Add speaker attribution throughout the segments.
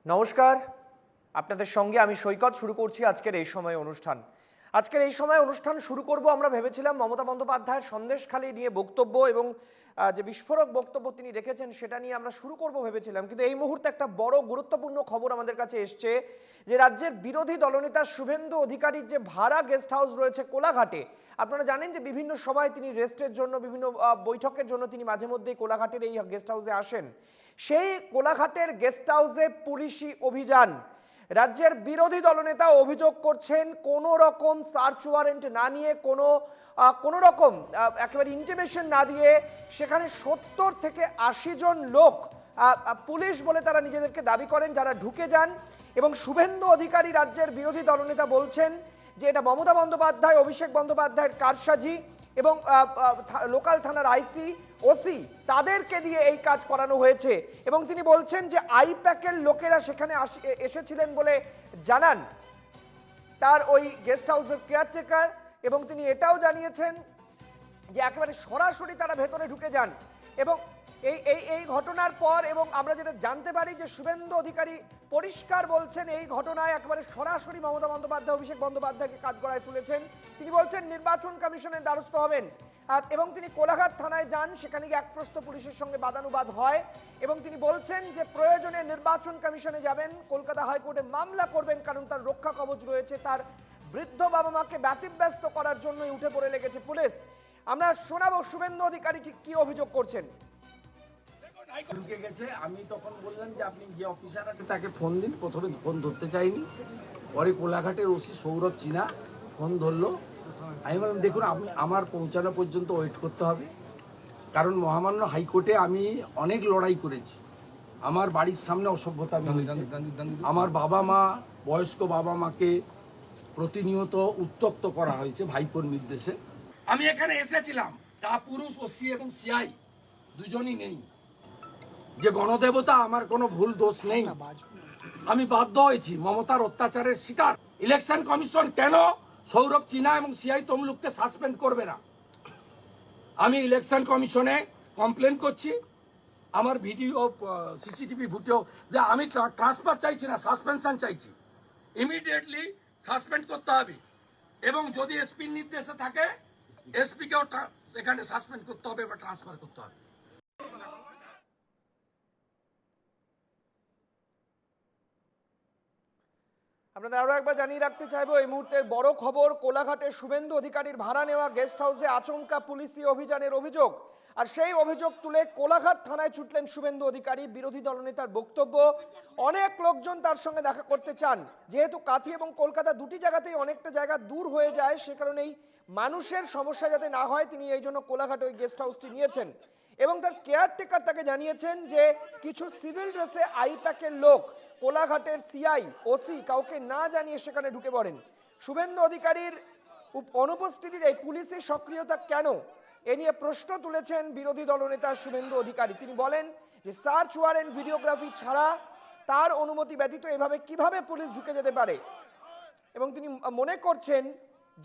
Speaker 1: নমস্কার, আপনাদের সঙ্গে আমি সৈকত শুরু করছি আজকের এই সময় অনুষ্ঠান। আজকের এই সময় অনুষ্ঠান শুরু করব আমরা ভেবেছিলাম মমতা বন্দ্যোপাধ্যায়ের সন্দেশখালি নিয়ে বক্তব্য এবং যে বিস্ফোরক বক্তব্য তিনি রেখেছেন সেটা নিয়ে আমরা শুরু করব ভেবেছিলাম, কিন্তু এই মুহূর্তে একটা বড় গুরুত্বপূর্ণ খবর আমাদের কাছে এসছে যে রাজ্যের বিরোধী দলনেতা শুভেন্দু অধিকারীর যে ভাড়া গেস্ট হাউস রয়েছে কোলাঘাটে, আপনারা জানেন যে বিভিন্ন সময় তিনি রেস্টের জন্য বিভিন্ন বৈঠকের জন্য তিনি মাঝে মধ্যেই কোলাঘাটের এই গেস্ট হাউসে আসেন। সেই কোলাঘাটের গেস্ট হাউসে পুলিশি অভিযান। রাজ্যের বিরোধী দলনেতা অভিযোগ করছেন কোনো রকম সার্চ ওয়ারেন্ট না নিয়ে, কোনো রকম একেবারে ইন্টিমেশন না দিয়ে সেখানে 70 থেকে 80 জন লোক পুলিশ বলে তারা নিজেদেরকে দাবি করেন, যারা ঢুকে যান। এবং শুভেন্দু অধিকারী রাজ্যের বিরোধী দলনেতা বলছেন যে এটা মমতা বন্দ্যোপাধ্যায়, অভিষেক বন্দ্যোপাধ্যায়ের কারসাজি এবং লোকাল থানার আইসি, ওসি তাদেরকে দিয়ে এই কাজ করানো হয়েছে। এবং তিনি বলছেন যে আইপ্যাকের লোকেরা সেখানে এসেছিলেন বলে জানান তার ওই গেস্ট হাউসের কেয়ারটেকার। এবং তিনি এটাও জানিয়েছেন যে একেবারে সরাসরি তারা ভেতরে ঢুকে যান। এবং এই ঘটনার পর এবং আমরা যেটা জানতে পারি যে শুভেন্দু অধিকারী পরিষ্কার বলছেন এই ঘটনায় একেবারে সরাসরি মমতা বন্দ্যোপাধ্যায়, অভিষেক বন্দ্যোপাধ্যায়কে কাঠগড়ায় তুলেছেন। তিনি বলছেন নির্বাচন কমিশনের দ্বারস্থ হবেন। এবং তিনি কোলাঘাট থানায় যান, সেখানে গিয়ে একপ্রস্থ পুলিশের সঙ্গে বাদানুবাদ হয় এবং তিনি বলছেন যে প্রয়োজনে নির্বাচন কমিশনে যাবেন, কলকাতা হাইকোর্টে মামলা করবেন, কারণ তার রক্ষা কবচ রয়েছে। তার বৃদ্ধ বাবা মাকে ব্যতিব্যস্ত করার জন্যই উঠে পড়ে লেগেছে পুলিশ। আমরা শোনাবো শুভেন্দু অধিকারী ঠিক কি অভিযোগ করছেন।
Speaker 2: ঢুকে গেছে, আমি তখন বললাম যে আপনি যে অফিসার আছে তাকে ফোন দিন। প্রথমে ফোন ধরতে চাইনি, পরে কোলাঘাটের ওসি সৌরভ চীনা ফোন ধরলো। আমি বললাম দেখুন আমার পৌঁছানো পর্যন্ত ওয়েট করতে হবে, কারণ মহামান্য হাইকোর্টে আমি অনেক লড়াই করেছি। আমার বাড়ির সামনে অসভ্যতা হয়েছে, আমার বাবা মা, বয়স্ক বাবা মাকে প্রতিনিয়ত উত্তপ্ত করা হয়েছে ভাইপোর নির্দেশে। আমি এখানে এসেছিলাম, তা পুরুষ ওসি এবং সিআই দুজনই নেই। যে গণদেবতা, আমার কোনো ভুল দোষ নেই, আমি বাধ্য হয়েছি মমতার অত্যাচারের শিকার। ইলেকশন কমিশন কেন সৌরভ চীনা এবং সিআই তমলুককে সাসপেন্ড করবে না? আমি ইলেকশন কমিশনে কমপ্লেন করছি, আমার ভিডিও সিসিটিভি ফুটেও যে আমি ট্রান্সফার চাইছি না, সাসপেনশন চাইছি। ইমিডিয়েটলি সাসপেন্ড করতে হবে এবং যদি এসপির নির্দেশে থাকে এসপিকেও এখানে সাসপেন্ড করতে হবে বা ট্রান্সফার করতে হবে।
Speaker 1: আপনাদের আরো একবার জানিয়ে রাখতে চাইবো এই মুহূর্তের বড় খবর, কোলাঘাটে শুভেন্দু অধিকারীর ভাড়া নেওয়া গেস্ট হাউসে আচমকা পুলিশি অভিযানের অভিযোগ। আর সেই অভিযোগ তুলে কোলাঘাট থানায় ছুটলেন শুভেন্দু অধিকারী। বিরোধী দলনেতার বক্তব্য, অনেক লোকজন তার সঙ্গে দেখা করতে চান, যেহেতু কাঁথি এবং কলকাতা দুটি জায়গাতেই অনেকটা জায়গা দূর হয়ে যায়, সে কারণেই মানুষের সমস্যা যাতে না হয় তিনি এই জন্য কোলাঘাট ওই গেস্ট হাউসটি নিয়েছেন। এবং তার কেয়ারটেকার তাকে জানিয়েছেন যে কিছু সিভিল ড্রেসে আইপ্যাকের লোক কোলাঘাটের সিআই, ওসি কাউকে না জানিয়ে সেখানে ঢুকে পড়েন। শুভেন্দু অধিকারীর অনুপস্থিতিতে পুলিশের সক্রিয়তা কেন, এ নিয়ে প্রশ্ন তুলেছেন বিরোধী দলনেতা শুভেন্দু অধিকারী। তিনি বলেন যে সার্চ ওয়ারেন্ট, ভিডিওগ্রাফি ছাড়া তার অনুমতি ব্যতীত এভাবে কিভাবে পুলিশ ঢুকে যেতে পারে। এবং তিনি মনে করছেন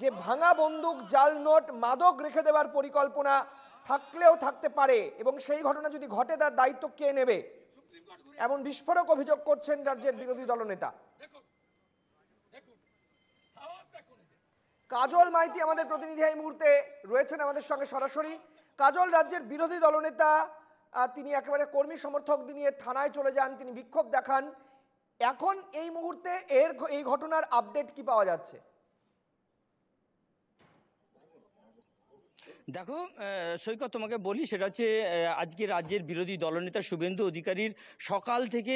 Speaker 1: যে ভাঙা বন্দুক, জাল নোট, মাদক রেখে দেওয়ার পরিকল্পনা থাকলেও থাকতে পারে এবং সেই ঘটনা যদি ঘটে তার দায়িত্ব কে নেবে, এমন বিস্ফোরক অভিযোগ করছেন রাজ্যের বিরোধী দলনেতা। কাজল মাইতি আমাদের প্রতিনিধি এই মুহূর্তে রয়েছেন আমাদের সঙ্গে সরাসরি। কাজল, রাজ্যের বিরোধী দলনেতা তিনি একেবারে কর্মী সমর্থক নিয়ে থানায় চলে যান, তিনি বিক্ষোভ দেখান। এখন এই মুহূর্তে এই ঘটনার আপডেট কি পাওয়া যাচ্ছে?
Speaker 3: দেখো সৈকত, তোমাকে বলি, সেটা হচ্ছে আজকে রাজ্যের বিরোধী দলনেতা শুভেন্দু অধিকারীর সকাল থেকে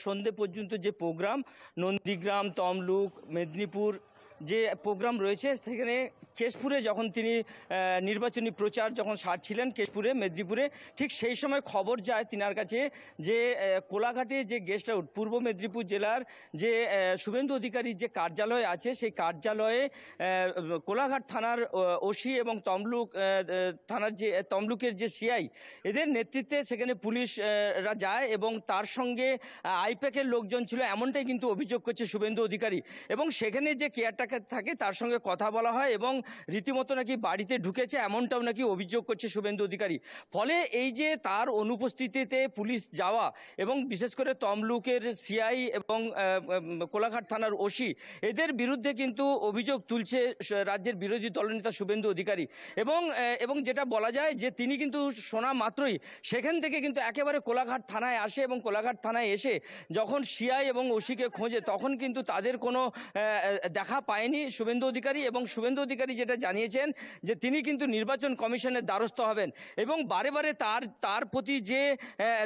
Speaker 3: সন্ধে পর্যন্ত যে প্রোগ্রাম, নন্দীগ্রাম, তমলুক, মেদিনীপুর যে প্রোগ্রাম রয়েছে, সেখানে কেশপুরে যখন তিনি নির্বাচনী প্রচার যখন সারছিলেন কেশপুরে, মেদিনীপুরে, ঠিক সেই সময় খবর যায় তিনার কাছে যে কোলাঘাটে যে গেস্ট হাউস, পূর্ব মেদিনীপুর জেলার যে শুভেন্দু অধিকারীর যে কার্যালয় আছে, সেই কার্যালয়ে কোলাঘাট থানার ওসি এবং তমলুক থানার যে তমলুকের যে সিআই, এদের নেতৃত্বে সেখানে পুলিশরা যায় এবং তার সঙ্গে আইপ্যাকের লোকজন ছিল, এমনটাই কিন্তু অভিযোগ করছে শুভেন্দু অধিকারী। এবং সেখানে যে কেয়ারটেকার থাকে তার সঙ্গে কথা বলা হয় এবং রীতিমতো নাকি বাড়িতে ঢুকেছে এমনটাও নাকি অভিযোগ করছে শুভেন্দু অধিকারী। ফলে এই যে তার অনুপস্থিতিতে পুলিশ যাওয়া এবং বিশেষ করে তমলুকের সিআই এবং কোলাঘাট থানার ওসি এদের বিরুদ্ধে কিন্তু অভিযোগ তুলছে রাজ্যের বিরোধী দলনেতা শুভেন্দু অধিকারী। এবং যেটা বলা যায় যে তিনি কিন্তু শোনা মাত্রই সেখান থেকে কিন্তু একেবারে কোলাঘাট থানায় আসে এবং কোলাঘাট থানায় এসে যখন সিআই এবং ওসিকে খোঁজে তখন কিন্তু তাদের কোনো দেখা পায়নি শুভেন্দু অধিকারী। এবং শুভেন্দু অধিকারী যেটা জানিয়েছেন যে তিনি কিন্তু নির্বাচন কমিশনের দ্বারস্থ হবেন এবং বারে বারে তার প্রতি যে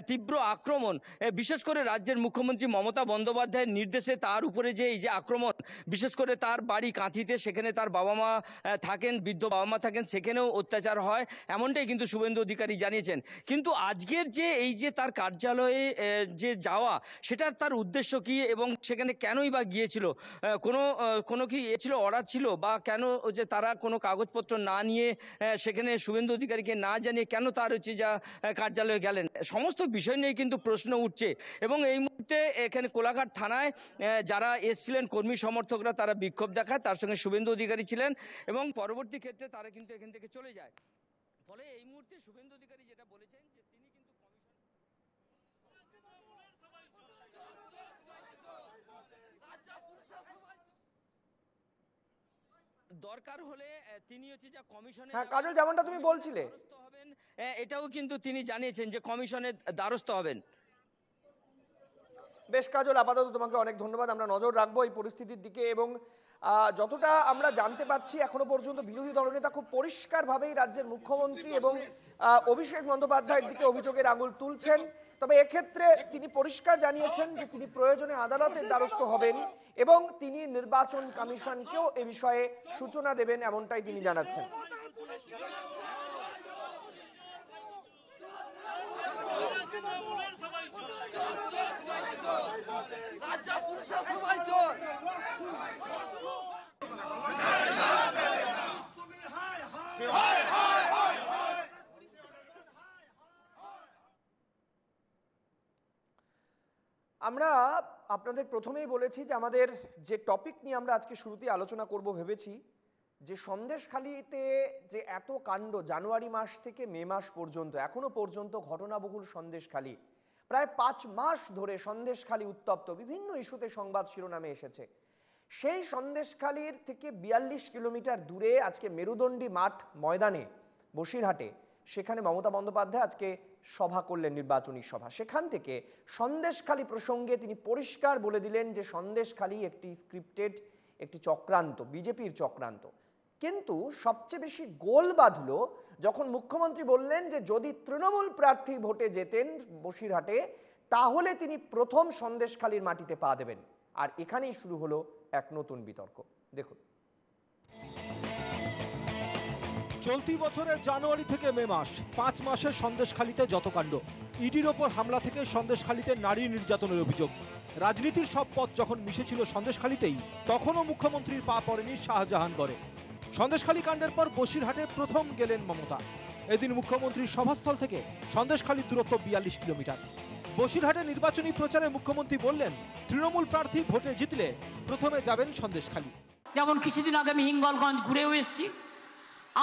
Speaker 3: তীব্র আক্রমণ, বিশেষ করে রাজ্যের মুখ্যমন্ত্রী মমতা বন্দ্যোপাধ্যায়ের নির্দেশে তার উপরে যে এই যে আক্রমণ, বিশেষ করে তার বাড়ি কাঁথিতে, সেখানে তার বাবা মা থাকেন, বৃদ্ধ বাবা মা থাকেন, সেখানেও অত্যাচার হয়, এমনটাই কিন্তু শুভেন্দু অধিকারী জানিয়েছেন। কিন্তু আজকের যে এই যে তার কার্যালয়ে যে যাওয়া, সেটার তার উদ্দেশ্য কি এবং সেখানে কেনই বা গিয়েছিল? কোনো কি ছিল, অর্ডার ছিল, বা কেন যে তারা কোনো কাগজপত্র না নিয়ে সেখানে শুভেন্দু অধিকারীকে না জানিয়ে কেন তার যা কার্যালয়ে গেলেন, সমস্ত বিষয় নিয়ে কিন্তু প্রশ্ন উঠছে। এবং এই মুহূর্তে এখানে কোলাঘাট থানায় যারা এসছিলেন কর্মী সমর্থকরা, তারা বিক্ষোভ দেখায়, তার সঙ্গে শুভেন্দু অধিকারী ছিলেন এবং পরবর্তী ক্ষেত্রে তারা কিন্তু এখান থেকে চলে যায়। ফলে এই মুহূর্তে শুভেন্দু অধিকারী যেটা বলেছেন যে তিনি কিন্তু দরকার হলে তিনি যা কমিশনে,
Speaker 1: হ্যাঁ কাজল, যেমনটা তুমি বলছিলে,
Speaker 3: হবেন, এটাও কিন্তু তিনি জানিয়েছেন যে কমিশনের দ্বারস্থ হবেন।
Speaker 1: বেশ কাজল, আপাতত তোমাকে অনেক ধন্যবাদ। আমরা নজর রাখবো এই পরিস্থিতির দিকে এবং যতটা আমরা জানতে পাচ্ছি এখনো পর্যন্ত বিরোধী দলনেতা খুব পরিষ্কারভাবেই রাজ্যের মুখ্যমন্ত্রী এবং অভিষেক বন্দ্যোপাধ্যায়ের দিকে অভিযোগের আঙুল তুলছেন। তবে এক্ষেত্রে তিনি পরিষ্কার জানিয়েছেন যে তিনি প্রয়োজনে আদালতের দ্বারস্থ হবেন এবং তিনি নির্বাচন কমিশনকেও এ বিষয়ে সূচনা দেবেন, এমনটাই তিনি জানাচ্ছেন। আমরা আপনাদের প্রথমেই বলেছি যে আমাদের যে টপিক নিয়ে আমরা আজকে শুরুতেই আলোচনা করব ভেবেছি, যে সন্দেশখালিতে যে এত কাণ্ড, জানুয়ারি মাস থেকে মে মাস পর্যন্ত এখনো পর্যন্ত ঘটনাবহুল সন্দেশখালি, প্রায় 5 মাস ধরে সন্দেশখালি উত্তপ্ত, বিভিন্ন ইস্যুতে সংবাদ শিরোনামে এসেছে। সেই সন্দেশখালির থেকে 42 কিলোমিটার দূরে আজকে মেরুদণ্ডী মাঠ ময়দানে বসিরহাটে, সেখানে মমতা বন্দ্যোপাধ্যায় আজকে সভা করলেন, নির্বাচনী সভা। সেখান থেকে সন্দেশখালি প্রসঙ্গে তিনি পরিষ্কার বলে দিলেন যে সন্দেশখালি একটি স্ক্রিপ্টেড, একটি চক্রান্ত, বিজেপির চক্রান্ত। কিন্তু সবচেয়ে বেশি গোল বাঁধল যখন মুখ্যমন্ত্রী বললেন যে যদি তৃণমূল প্রার্থী ভোটে যেতেন বসিরহাটে, তাহলে তিনি প্রথম সন্দেশখালির মাটিতে পা দেবেন। আর এখানেই শুরু হলো এক নতুন বিতর্ক। দেখুন,
Speaker 4: চলতি বছরের জানুয়ারি থেকে মে মাস, 5 মাসের সন্দেশখালিতে যত কাণ্ড, ইডির ওপর হামলা থেকে সন্দেশখালিতে নারী নির্যাতনের অভিযোগ, রাজনীতির সব পথ যখন মিশেছিল সন্দেশখালিতেই, তখনও মুখ্যমন্ত্রীর পা পড়েনি শাহজাহানগড়ে। সন্দেশখালি কাণ্ডের পর বসিরহাটে প্রথম গেলেন মমতা। এদিন মুখ্যমন্ত্রীর সভাস্থল থেকে সন্দেশখালির দূরত্ব 42 কিলোমিটার। বসিরহাটে নির্বাচনী প্রচারে মুখ্যমন্ত্রী বললেন তৃণমূল প্রার্থী ভোটে জিতলে প্রথমে যাবেন সন্দেশখালি।
Speaker 5: যেমন কিছুদিন আগে আমি হিঙ্গলগঞ্জ ঘুরেও এসেছি,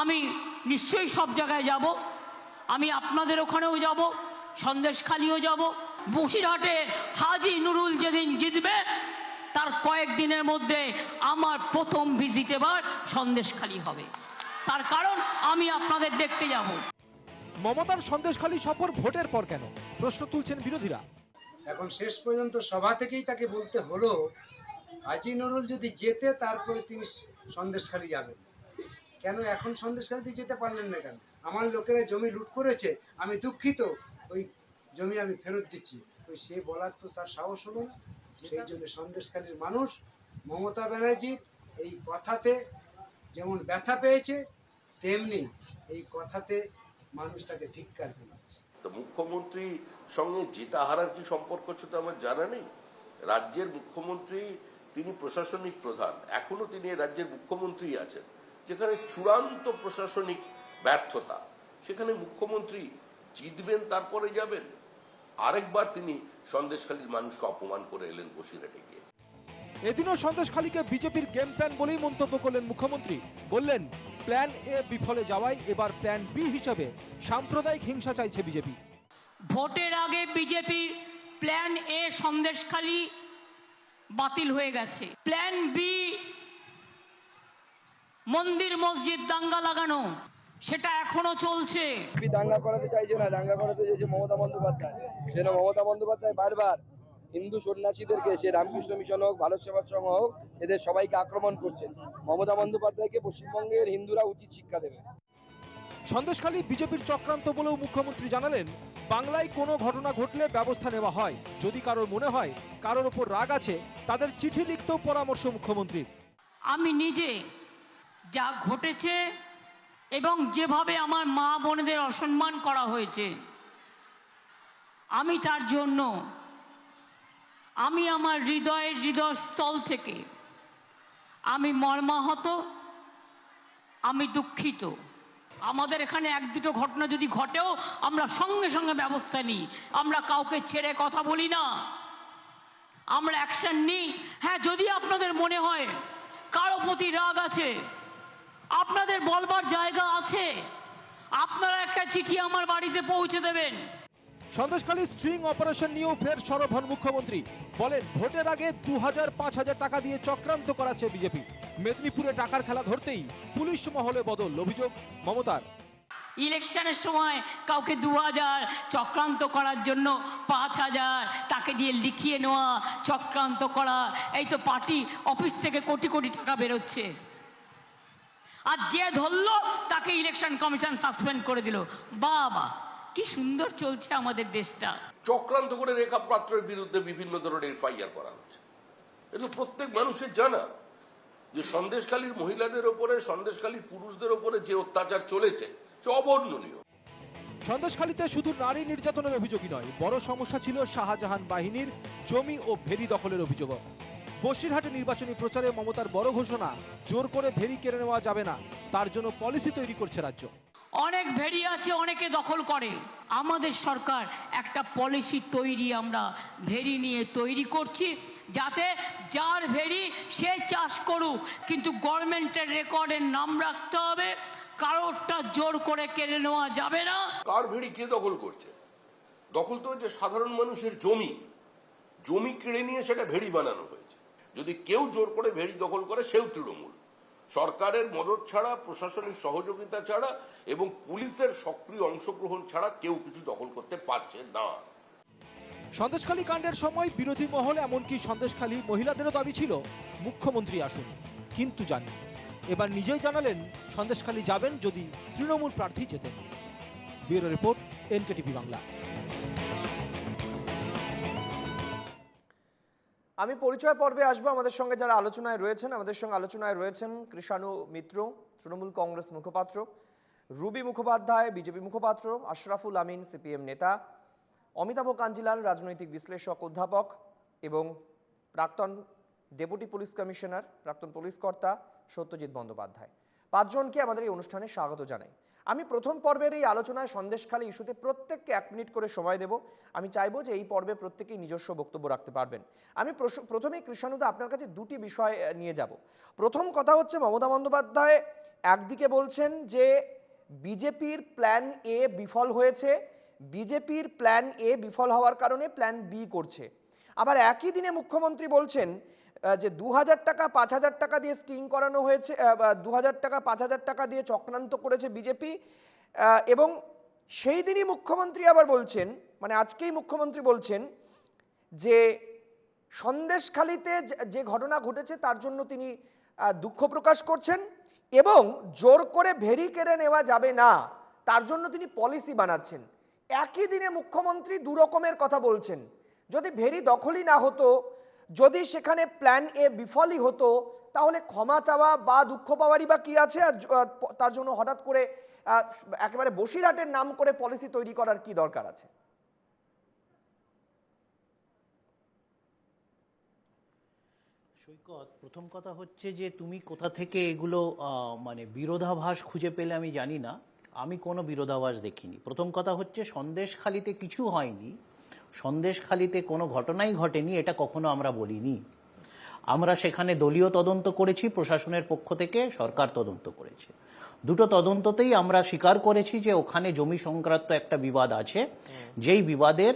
Speaker 5: আমি নিশ্চয়ই সব জায়গায় যাব, আমি আপনাদের ওখানেও যাব, সন্দেশখালিও যাব। বসিরহাটে হাজী নুরুল যেদিন জিতবে তার কয়েকদিনের মধ্যে আমার প্রথম ভিজিট এবার সন্দেশখালি হবে, তার কারণ আমি আপনাদের দেখতে যাব।
Speaker 4: মমতার সন্দেশখালি সফর ভোটের পর কেন, প্রশ্ন তুলছেন বিরোধীরা।
Speaker 6: এখন শেষ পর্যন্ত সভা থেকেই তাকে বলতে হলো হাজী নুরুল যদি যেতে তারপরে তিনি সন্দেশখালি যাবেন। কেন এখন সন্দেশখালিতে যেতে পারলেন না কেন? আমার লোকেরা জমি লুট করেছে, আমি দুঃখিত, ওই জমি আমি ফেরত দিচ্ছি, ওই সে বলার তো তার সাহস হলো না। সেই জন্য সন্দেশখালির মানুষ মমতা ব্যানার্জির এই কথাতে যেমন ব্যথা পেয়েছে, তেমনি এই কথাতে মানুষ তাকে ধিক্কার জানাচ্ছে।
Speaker 7: তো মুখ্যমন্ত্রী সঙ্গে জেতা হারার কি সম্পর্ক হচ্ছে তো আমার জানা নেই। রাজ্যের মুখ্যমন্ত্রী তিনি প্রশাসনিক প্রধান, এখনো তিনি রাজ্যের মুখ্যমন্ত্রী আছেন। যেখানে চূড়ান্ত প্রশাসনিক ব্যর্থতা, সেখানে মুখ্যমন্ত্রী জিতবেন তারপরে যাবেন। আরেকবার তিনি সন্দেশখালীর মানুষকে অপমান করে এলেন বসিরহাটে গিয়ে।
Speaker 4: এদিনও সন্দেশখালীকে বিজেপির গেম প্ল্যান বলেই মন্তব্য করলেন মুখ্যমন্ত্রী। বললেন, প্ল্যান এ বিফলে যাওয়ায় এবার প্ল্যান বি হিসাবে সাম্প্রদায়িক হিংসা চাইছে বিজেপি।
Speaker 5: ভোটের আগে বিজেপির প্ল্যান এ সন্দেশখালী বাতিল হয়ে গেছে। প্ল্যান বি মন্দির মসজিদ দাঙ্গা লাগানো, সেটা এখনো চলছে।
Speaker 8: দাঙ্গা করাতে চাইছে না, দাঙ্গা করাতে চাইছে মমতা বন্দ্যোপাধ্যায়। সেটা মমতা বন্দ্যোপাধ্যায় বারবার হিন্দু সন্ন্যাসীদেরকে, সে রামকৃষ্ণ মিশন হোক, ভারত সেবাশ্রম হোক, এদের সবাইকে আক্রমণ করছেন। মমতা বন্দ্যোপাধ্যায়কে পশ্চিমবঙ্গের হিন্দুরা উচিত শিক্ষা দেবে।
Speaker 4: সন্দেশখালী বিজেপির চক্রান্ত বলেও মুখ্যমন্ত্রী জানালেন, বাংলায় কোনো ঘটনা ঘটলে ব্যবস্থা নেওয়া হয়। যদি কারোর মনে হয় কারোর ওপর রাগ আছে, তাদের চিঠি লিখতেও পরামর্শ মুখ্যমন্ত্রীর।
Speaker 5: আমি নিজে যা ঘটেছে এবং যেভাবে আমার মা বোনেদের অসম্মান করা হয়েছে, আমি তার জন্য আমার হৃদয়স্থল থেকে আমি মর্মাহত, আমি দুঃখিত। আমাদের এখানে এক দুটো ঘটনা যদি ঘটেও আমরা সঙ্গে সঙ্গে ব্যবস্থা নিই। আমরা কাউকে ছেড়ে কথা বলি না, আমরা অ্যাকশন নিই। হ্যাঁ, যদি আপনাদের মনে হয় কারো প্রতি রাগ আছে, আপনাদের বলবার জায়গা আছে, আপনারা একটা চিঠি আমার বাড়িতে পৌঁছে দেবেন।
Speaker 4: সন্দেশখালী স্ট্রিং অপারেশন নিয়েও ফের সরব হন মুখ্যমন্ত্রী। বলেন, ভোটের আগে 2000-5000 টাকা দিয়ে চক্রান্ত করাচ্ছে বিজেপি। মেদিনীপুরে টাকার খেলা ধরতেই পুলিশ মহলে বদল, অভিযোগ মমতার।
Speaker 5: ইলেকশনের সময় কাউকে 2000 চক্রান্ত করার জন্য 5000 তাকে দিয়ে লিখিয়ে নেওয়া, চক্রান্ত করা। এই তো পার্টি অফিস থেকে কোটি কোটি টাকা বেরোচ্ছে, আর যে ধরলো তাকে ইলেকশন কমিশন সাসপেন্ড করে দিল। বাবা, কি সুন্দর চলছে আমাদের দেশটা।
Speaker 7: চক্রান্ত করে রেখা পাত্রের বিরুদ্ধে বিভিন্ন ধরনের এফআইআর করা হচ্ছে। এটা প্রত্যেক মানুষের জানা যে সন্দেশখালীর মহিলাদের ওপরে, সন্দেশখালীর পুরুষদের ওপরে যে অত্যাচার চলেছে সে অবর্ণনীয়।
Speaker 4: সন্দেশখালীতে শুধু নারী নির্যাতনের অভিযোগই নয়, বড় সমস্যা ছিল শাহজাহান বাহিনীর জমি ও ভেরি দখলের অভিযোগ। বসিরহাটে নির্বাচনী প্রচারে মমতার বড় ঘোষণা, জোর করে ভেরি কেড়ে নেওয়া যাবে না, তার জন্য পলিসি তৈরি করছে রাজ্য।
Speaker 5: অনেক ভেরি আছে, অনেকে দখল করে। আমাদের সরকার একটা পলিসি তৈরি, আমরা ভেরি নিয়ে তৈরি করছি, যাতে যার ভেরি সে চাষ করুক, কিন্তু গভর্নমেন্টের রেকর্ডের নাম রাখতে হবে, কারোরটা জোর করে কেড়ে নেওয়া যাবে না।
Speaker 7: কার ভেড়ি কে দখল করছে? দখল তো যে সাধারণ মানুষের জমি, জমি কেড়ে নিয়ে সেটা ভেড়ি বানানো হয়েছে। যদি কেউ জোর করে ভেড়ি দখল করে, সেও তৃণমূল। সরকারের মদত ছাড়া, প্রশাসনিক সহযোগিতা ছাড়া এবং পুলিশের সক্রিয় অংশগ্রহণ ছাড়া কেউ কিছু দখল করতে পারছে না।
Speaker 4: সন্দেশখালী কাণ্ডের সময় বিরোধী মহলে, এমনকি সন্দেশখালী মহিলাদেরও দাবি ছিল মুখ্যমন্ত্রী আসুন, কিন্তু জানি এবার নিজেই জানালেন সন্দেশখালী যাবেন যদি তৃণমূল প্রার্থী জেতেন। Bureau report, NKTV Bangla.
Speaker 1: আমি পরিচয় পর্বে আসবো। আমাদের সঙ্গে যারা আলোচনায় রয়েছেন, আমাদের সঙ্গে আলোচনায় রয়েছেন কৃষাণু মিত্র, তৃণমূল কংগ্রেস মুখপাত্র, রুবি মুখোপাধ্যায়, বিজেপি মুখপাত্র, আশরাফুল আমিন, সিপিএম নেতা, অমিতাভ কাঞ্জিলাল, রাজনৈতিক বিশ্লেষক, অধ্যাপক এবং প্রাক্তন ডেপুটি পুলিশ কমিশনার, প্রাক্তন পুলিশ কর্তা সত্যজিৎ বন্দ্যোপাধ্যায়। পাঁচজনকে আমাদের এই অনুষ্ঠানে স্বাগত জানাই। আমি প্রথম পর্বের এই আলোচনায় সন্দেশখালী ইস্যুতে প্রত্যেককে 1 মিনিট করে সময় দেব। আমি চাইবো যে এই পর্বে প্রত্যেকেই নিজস্ব বক্তব্য রাখতে পারবেন। আমি প্রথমেই কৃষাণুদা আপনার কাছে দুটি বিষয় নিয়ে যাব। প্রথম কথা হচ্ছে, মমতা বন্দ্যোপাধ্যায় একদিকে বলছেন যে বিজেপির প্ল্যান এ বিফল হয়েছে, বিজেপির প্ল্যান এ বিফল হওয়ার কারণে প্ল্যান বি করছে। আবার একই দিনে মুখ্যমন্ত্রী বলছেন যে 2000 টাকা 5000 টাকা দিয়ে স্টিং করানো হয়েছে, 2000 টাকা 5000 টাকা দিয়ে চক্রান্ত করেছে বিজেপি। এবং সেই দিনই মুখ্যমন্ত্রী আবার বলছেন, মানে আজকেই মুখ্যমন্ত্রী বলছেন যে সন্দেশখালীতে যে ঘটনা ঘটেছে তার জন্য তিনি দুঃখ প্রকাশ করছেন এবং জোর করে ভেরি কেড়ে নেওয়া যাবে না, তার জন্য তিনি পলিসি বানাচ্ছেন। একই দিনে মুখ্যমন্ত্রী দু রকমের কথা বলছেন। যদি ভেরি দখলই না হতো, যদি সেখানে প্ল্যান এ বিফলই হতো, তাহলে ক্ষমা চাওয়া বা দুঃখ পাওয়ারই বা কি আছে? আর তার জন্য হঠাৎ করে একেবারে বসিরহাটের নাম করে পলিসি তৈরি করার কি দরকার আছে?
Speaker 9: সৈকত, প্রথম কথা হচ্ছে যে তুমি কোথা থেকে এগুলো মানে বিরোধাভাস খুঁজে পেলে আমি জানি না। আমি কোনো বিরোধাভাস দেখিনি। প্রথম কথা হচ্ছে, সন্দেশখালীতে কিছু হয়নি, সন্দেশখালীতে কোনো ঘটনাই ঘটেনি, এটা কখনো আমরা বলিনি। আমরা সেখানে দলীয় তদন্ত করেছি, প্রশাসনের পক্ষ থেকে সরকার তদন্ত করেছে। দুটো তদন্ততেই আমরা স্বীকার করেছি যে ওখানে জমি সংক্রান্ত একটা বিবাদ আছে, যেই বিবাদের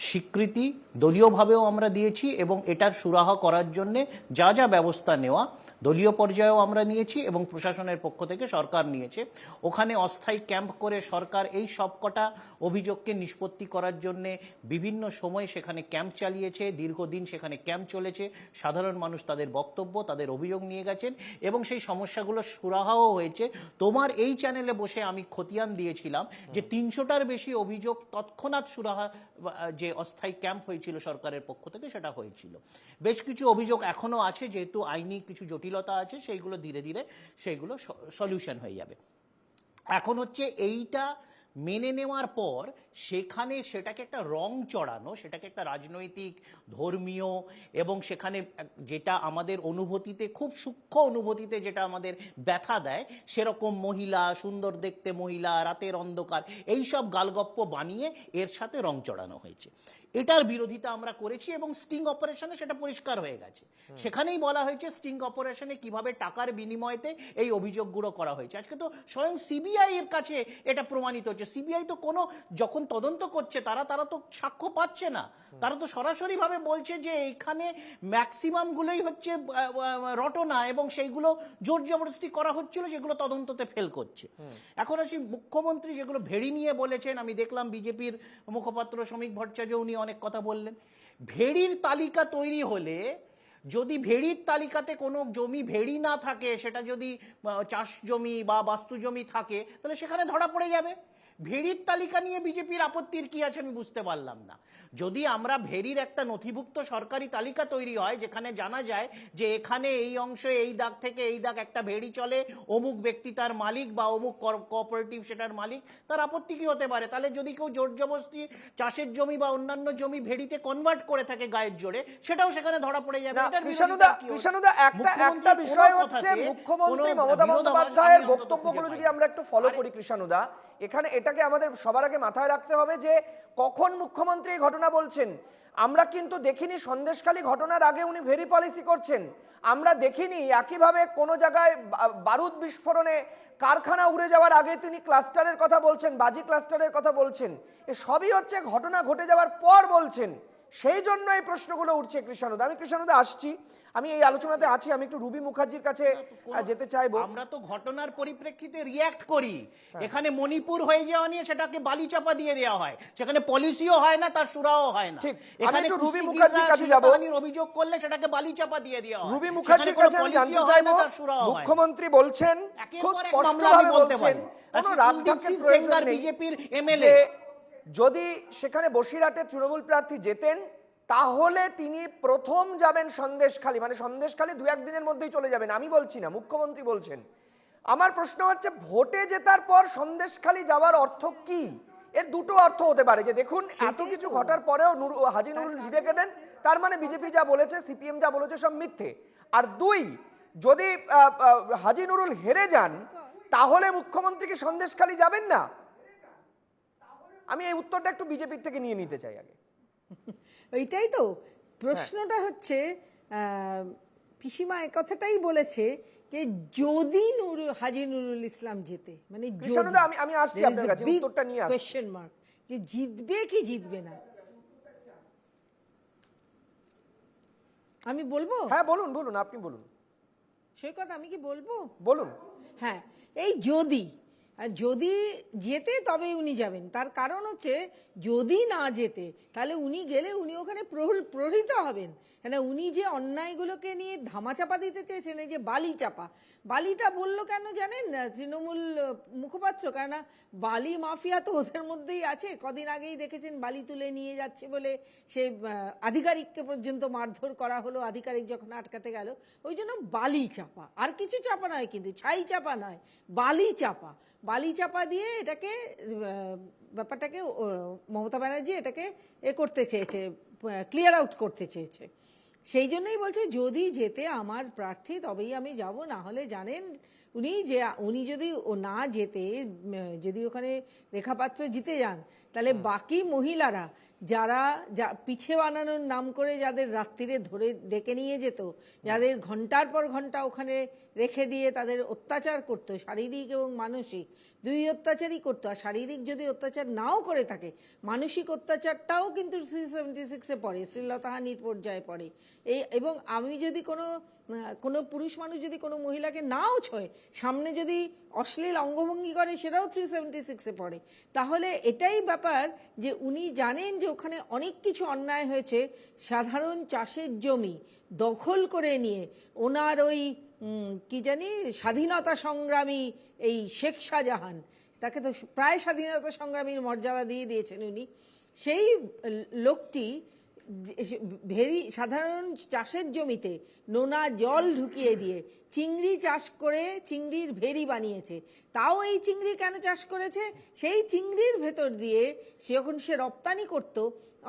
Speaker 9: স্বীকৃতি দলীয়ভাবেও আমরা দিয়েছি এবং এটার সুরাহা করার জন্যে যা যা ব্যবস্থা নেওয়া দলীয় পর্যায়েও আমরা নিয়েছি এবং প্রশাসনের পক্ষ থেকে সরকার নিয়েছে। ওখানে অস্থায়ী ক্যাম্প করে সরকার এই সবকটা অভিযোগকে নিষ্পত্তি করার জন্যে বিভিন্ন সময় সেখানে ক্যাম্প চালিয়েছে, দীর্ঘদিন সেখানে ক্যাম্প চলেছে, সাধারণ মানুষ তাদের বক্তব্য তাদের অভিযোগ নিয়ে গেছেন এবং সেই সমস্যাগুলো সুরাহাও হয়েছে। তোমার এই চ্যানেলে বসে আমি খতিয়ান দিয়েছিলাম যে 300টার বেশি অভিযোগ তৎক্ষণাৎ সুরাহা, যে অস্থায়ী ক্যাম্প হয়েছিল সরকারের পক্ষ থেকে সেটা হয়েছিল। বেশ কিছু অভিযোগ এখনো আছে, যেহেতু আইনি কিছু জটিলতা আছে, সেইগুলো ধীরে ধীরে সেইগুলো সলিউশন হয়ে যাবে। এখন হচ্ছে এইটা মেনে নেওয়ার পর সেখানে সেটাকে একটা রং চড়ানো, সেটাকে একটা রাজনৈতিক, ধর্মীয় এবং সেখানে যেটা আমাদের অনুভূতিতে খুব সূক্ষ্ম অনুভূতিতে যেটা আমাদের ব্যথা দেয় সেরকম মহিলা, সুন্দর দেখতে মহিলা, রাতের অন্ধকার, এইসব গালগপ্প বানিয়ে এর সাথে রং চড়ানো হয়েছে। এটার বিরোধিতা আমরা করেছি এবং স্টিং অপারেশনে সেটা পরিষ্কার হয়ে গেছে। সেখানেই বলা হয়েছে স্টিং অপারেশনে কিভাবে টাকার বিনিময়েতে এই অভিযোগগুলো করা হয়েছে। আজকে তো স্বয়ং সিবিআই এর কাছে এটা প্রমাণিত হচ্ছে। সিবিআই তো কোনো যখন তদন্ত করছে তারা তো সাক্ষ্য পাচ্ছে না, তারা তো সরাসরিভাবে বলছে যে এখানে ম্যাক্সিমামগুলোই হচ্ছে রটনা এবং সেইগুলো জোর জবরদস্তি করা হচ্ছিল, যেগুলো তদন্ততে ফেল করছে। এখন আসি মুখ্যমন্ত্রী যেগুলো ভেড়ি নিয়ে বলেছেন, আমি দেখলাম বিজেপির মুখপাত্র শ্রমিক ভট্টাচার্য উনি অনেক কথা বললেন। ভেড়ির তালিকা তৈরি হলে, যদি ভেড়ির তালিকাতে কোনো জমি ভেড়ি না থাকে, সেটা যদি চাষ জমি বা বাস্তু জমি থাকে, তাহলে সেখানে ধরা পড়ে যাবে। ভেড়ির তালিকা নিয়ে বিজেপির আপত্তির কি আছে আমি বুঝতে পারলাম না। যদি আমরা ভেড়ির একটা নথিভুক্ত সরকারি তালিকা তৈরি হয় যেখানে জানা যায় যে এখানে এই অংশে এই দাগ থেকে এই দাগ একটা ভেড়ি চলে, অমুক ব্যক্তি তার মালিক বা অমুক কোঅপারেটিভ সেটার মালিক, তার আপত্তি কি হতে পারে? তাহলে যদি কেউ জোর জবরদস্তি চাষের জমি বা অন্যান্য জমি ভেড়িতে কনভার্ট করে থাকে গায়ের জোরে, সেটাও সেখানে ধরা পড়ে যাবে।
Speaker 1: কৃষ্ণদা, একটা বিষয় হচ্ছে মুখ্যমন্ত্রী মমতা বন্দ্যোপাধ্যায়ের বক্তব্যগুলো যদি আমরা একটু ফলো করি কৃষ্ণদা, এখানে এটাকে আমাদের সবার আগে মাথায় রাখতে হবে যে কখন মুখ্যমন্ত্রী এই ঘটনা বলছেন। আমরা কিন্তু দেখিনি সন্দেশখালী ঘটনার আগে উনি ভেরি পলিসি করছেন, আমরা দেখিনি একইভাবে কোনো জায়গায় বারুদ বিস্ফোরণে কারখানা উড়ে যাওয়ার আগে তিনি ক্লাস্টারের কথা বলছেন, বাজি ক্লাস্টারের কথা বলছেন। এ সবই হচ্ছে ঘটনা ঘটে যাওয়ার পর বলছেন, সেই জন্য এই প্রশ্নগুলো উঠছে। কৃষ্ণদা, আমি কৃষ্ণদা আসছি, আমি এই আলোচনাতে আছি, আমি একটু রুবি মুখার্জির কাছে যেতে চাইবো।
Speaker 9: আমরা তো ঘটনার পরিপ্রেক্ষিতে রিয়্যাক্ট করি। এখানে মণিপুর হয়ে যাওয়া নিয়ে সেটাকে বালি চাপা দিয়ে দেওয়া হয়, সেখানে পলিসিও হয় না, তার সুরাও হয় না।
Speaker 1: এখানে রুবি মুখার্জির কাছে যাব,
Speaker 9: অভিযোগ করলে সেটাকে বালি চাপা দিয়ে দেওয়া হয়।
Speaker 1: রুবি মুখার্জির কাছে আমি জানতে চাইবো, মুখ্যমন্ত্রী বলছেন খুব স্পষ্টভাবে বলছেন কোনো রাজনীতির প্রয়োজন নেই,
Speaker 9: বিজেপির এমএলএ
Speaker 1: যদি সেখানে বসিরহাটের তৃণমূল প্রার্থী জেতেন তাহলে তিনি প্রথম যাবেন সন্দেশখালী, মানে সন্দেশখালী 2-1 দিনের মধ্যেই চলে যাবেন। আমি বলছি না, মুখ্যমন্ত্রী বলছেন। আমার প্রশ্ন হচ্ছে ভোটে জেতার পর সন্দেশখালী যাওয়ার অর্থ কি? এর দুটো অর্থ হতে পারে যে দেখুন এত কিছু ঘটার পরেও হাজী নুরুল জিরে গেলেন, তার মানে বিজেপি যা বলেছে, সিপিএম যা বলেছে সব মিথ্যে। আর 2, যদি হাজী নুরুল হেরে যান তাহলে মুখ্যমন্ত্রী কি সন্দেশখালী যাবেন না? আমি এই উত্তরটা একটু বিজেপির থেকে নিয়ে নিতে চাই আগে।
Speaker 10: ওইটাই তো প্রশ্নটা হচ্ছে, পিসিমা এই কথাটাই বলেছে যে যদি হাজী নুরুল ইসলাম জেতে, মানে
Speaker 1: আমি আসছি আপনার কাছে উত্তরটা নিয়ে আসছি,
Speaker 10: কোয়েশ্চেন মার্ক, যে জিতবে কি জিতবে না। আমি বলবো?
Speaker 1: হ্যাঁ বলুন, আপনি বলুন।
Speaker 10: সৈকত, আমি কি বলবো?
Speaker 1: বলুন।
Speaker 10: হ্যাঁ, এই যদি যেতে তবে উনি যাবেন। তার কারণ হচ্ছে যদি না যেতে তাহলে উনি গেলে উনি ওখানে প্রহৃত হবেন। মানে উনি যে অন্যায়গুলোকে নিয়ে ধামাচাপা দিতে চেয়েছেন, এই যে বালিটা বললো কেন জানেন তৃণমূল মুখপাত্র? কেননা বালি মাফিয়া তো ওদের মধ্যেই আছে। কদিন আগেই দেখেছেন বালি তুলে নিয়ে যাচ্ছে বলে সেই আধিকারিককে পর্যন্ত মারধর করা হলো, আধিকারিক যখন আটকাতে গেল। ওই জন্য বালি চাপা, আর কিছু চাপা নয়, কিন্তু ছাই চাপা নয়, বালি চাপা দিয়ে এটাকে ব্যাপারটাকে মমতা ব্যানার্জি এটাকে করতে চেয়েছে, ক্লিয়ার আউট করতে চেয়েছে। সেই জন্যই বলছে যদি যেতে আমার প্রার্থী তবেই আমি যাব, না হলে জানেন উনি যদি না যেতে, যদি ওখানে রেখাপাত্র জিতে যান তাহলে বাকি মহিলারা যারা পিঠে বানানোর নাম করে যাদের রাত্রিরে ধরে ডেকে নিয়ে যেত, যাদের ঘন্টার পর ঘন্টা ওখানে রেখে দিয়ে তাদের অত্যাচার করতো, শারীরিক এবং মানসিক দুই অত্যাচারই করতো। আর শারীরিক যদি অত্যাচার নাও করে থাকে, মানসিক অত্যাচারটাও কিন্তু 376-এ পড়ে, শ্লীলতাহানির পর্যায়ে পড়ে। এবং আমি যদি কোনো পুরুষ মানুষ যদি কোনো মহিলাকে নাও ছোঁয়, সামনে যদি অশ্লীল অঙ্গভঙ্গি করে, সেটাও 376-এ পড়ে। তাহলে এটাই ব্যাপার যে উনি জানেন যে ওখানে অনেক কিছু অন্যায় হয়েছে। সাধারণ চাষের জমি দখল করে নিয়ে ওনার ওই কি জানি স্বাধীনতা সংগ্রামী এই শেখ শাহজাহান, তাকে তো প্রায় স্বাধীনতা সংগ্রামীর মর্যাদা দিয়ে দিয়েছেন উনি, সেই লোকটি সাধারণ চাষের জমিতে নোনা জল ঢুকিয়ে দিয়ে চিংড়ি চাষ করে চিংড়ির ভেরি বানিয়েছে। তাও এই চিংড়ি কেন চাষ করেছে? সেই চিংড়ির ভেতর দিয়ে যখন সে রপ্তানি করত,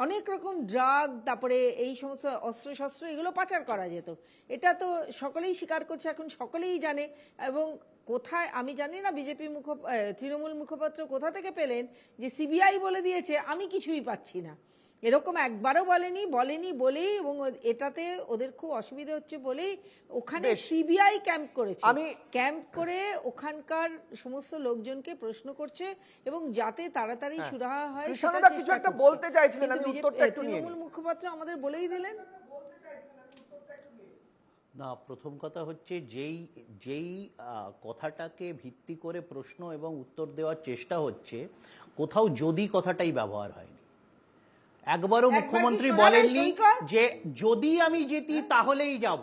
Speaker 10: অনেক রকম ড্রাগ, তারপরে এই সমস্ত অস্ত্রশস্ত্র, এগুলো পাচার করা যেত। এটা তো সকলেই স্বীকার করছে, এখন সকলেই জানে। এবং কোথায় আমি জানি না বিজেপি তৃণমূল মুখপাত্র কোথা থেকে পেলেন যে সিবিআই বলে দিয়েছে, আমি কিছুই পাচ্ছি না। এরকম একবারও বলেনি বলেই, এবং এটাতে ওদের খুব অসুবিধা হচ্ছে বলেই ওখানে সিবিআই ক্যাম্প করেছে। ক্যাম্প করে ওখানকার সমস্ত লোকজনকে প্রশ্ন করছে এবং যাতে তাড়াতাড়ি সুরাহা হয়।
Speaker 1: কিছু একটা বলতে চাইছিলেন, আমি উত্তরটা একটু নিয়ে নিই।
Speaker 10: তৃণমূল মুখপাত্র আমাদের বলেই দিলেন
Speaker 9: না। প্রথম কথা হচ্ছে যেই কথাটাকে ভিত্তি করে প্রশ্ন এবং উত্তর দেওয়ার চেষ্টা হচ্ছে, কোথাও যদি কথাটাই ব্যবহার হয়নি। একবারও মুখ্যমন্ত্রী বলেননি যে যদি আমি জিতি তাহলেই যাব।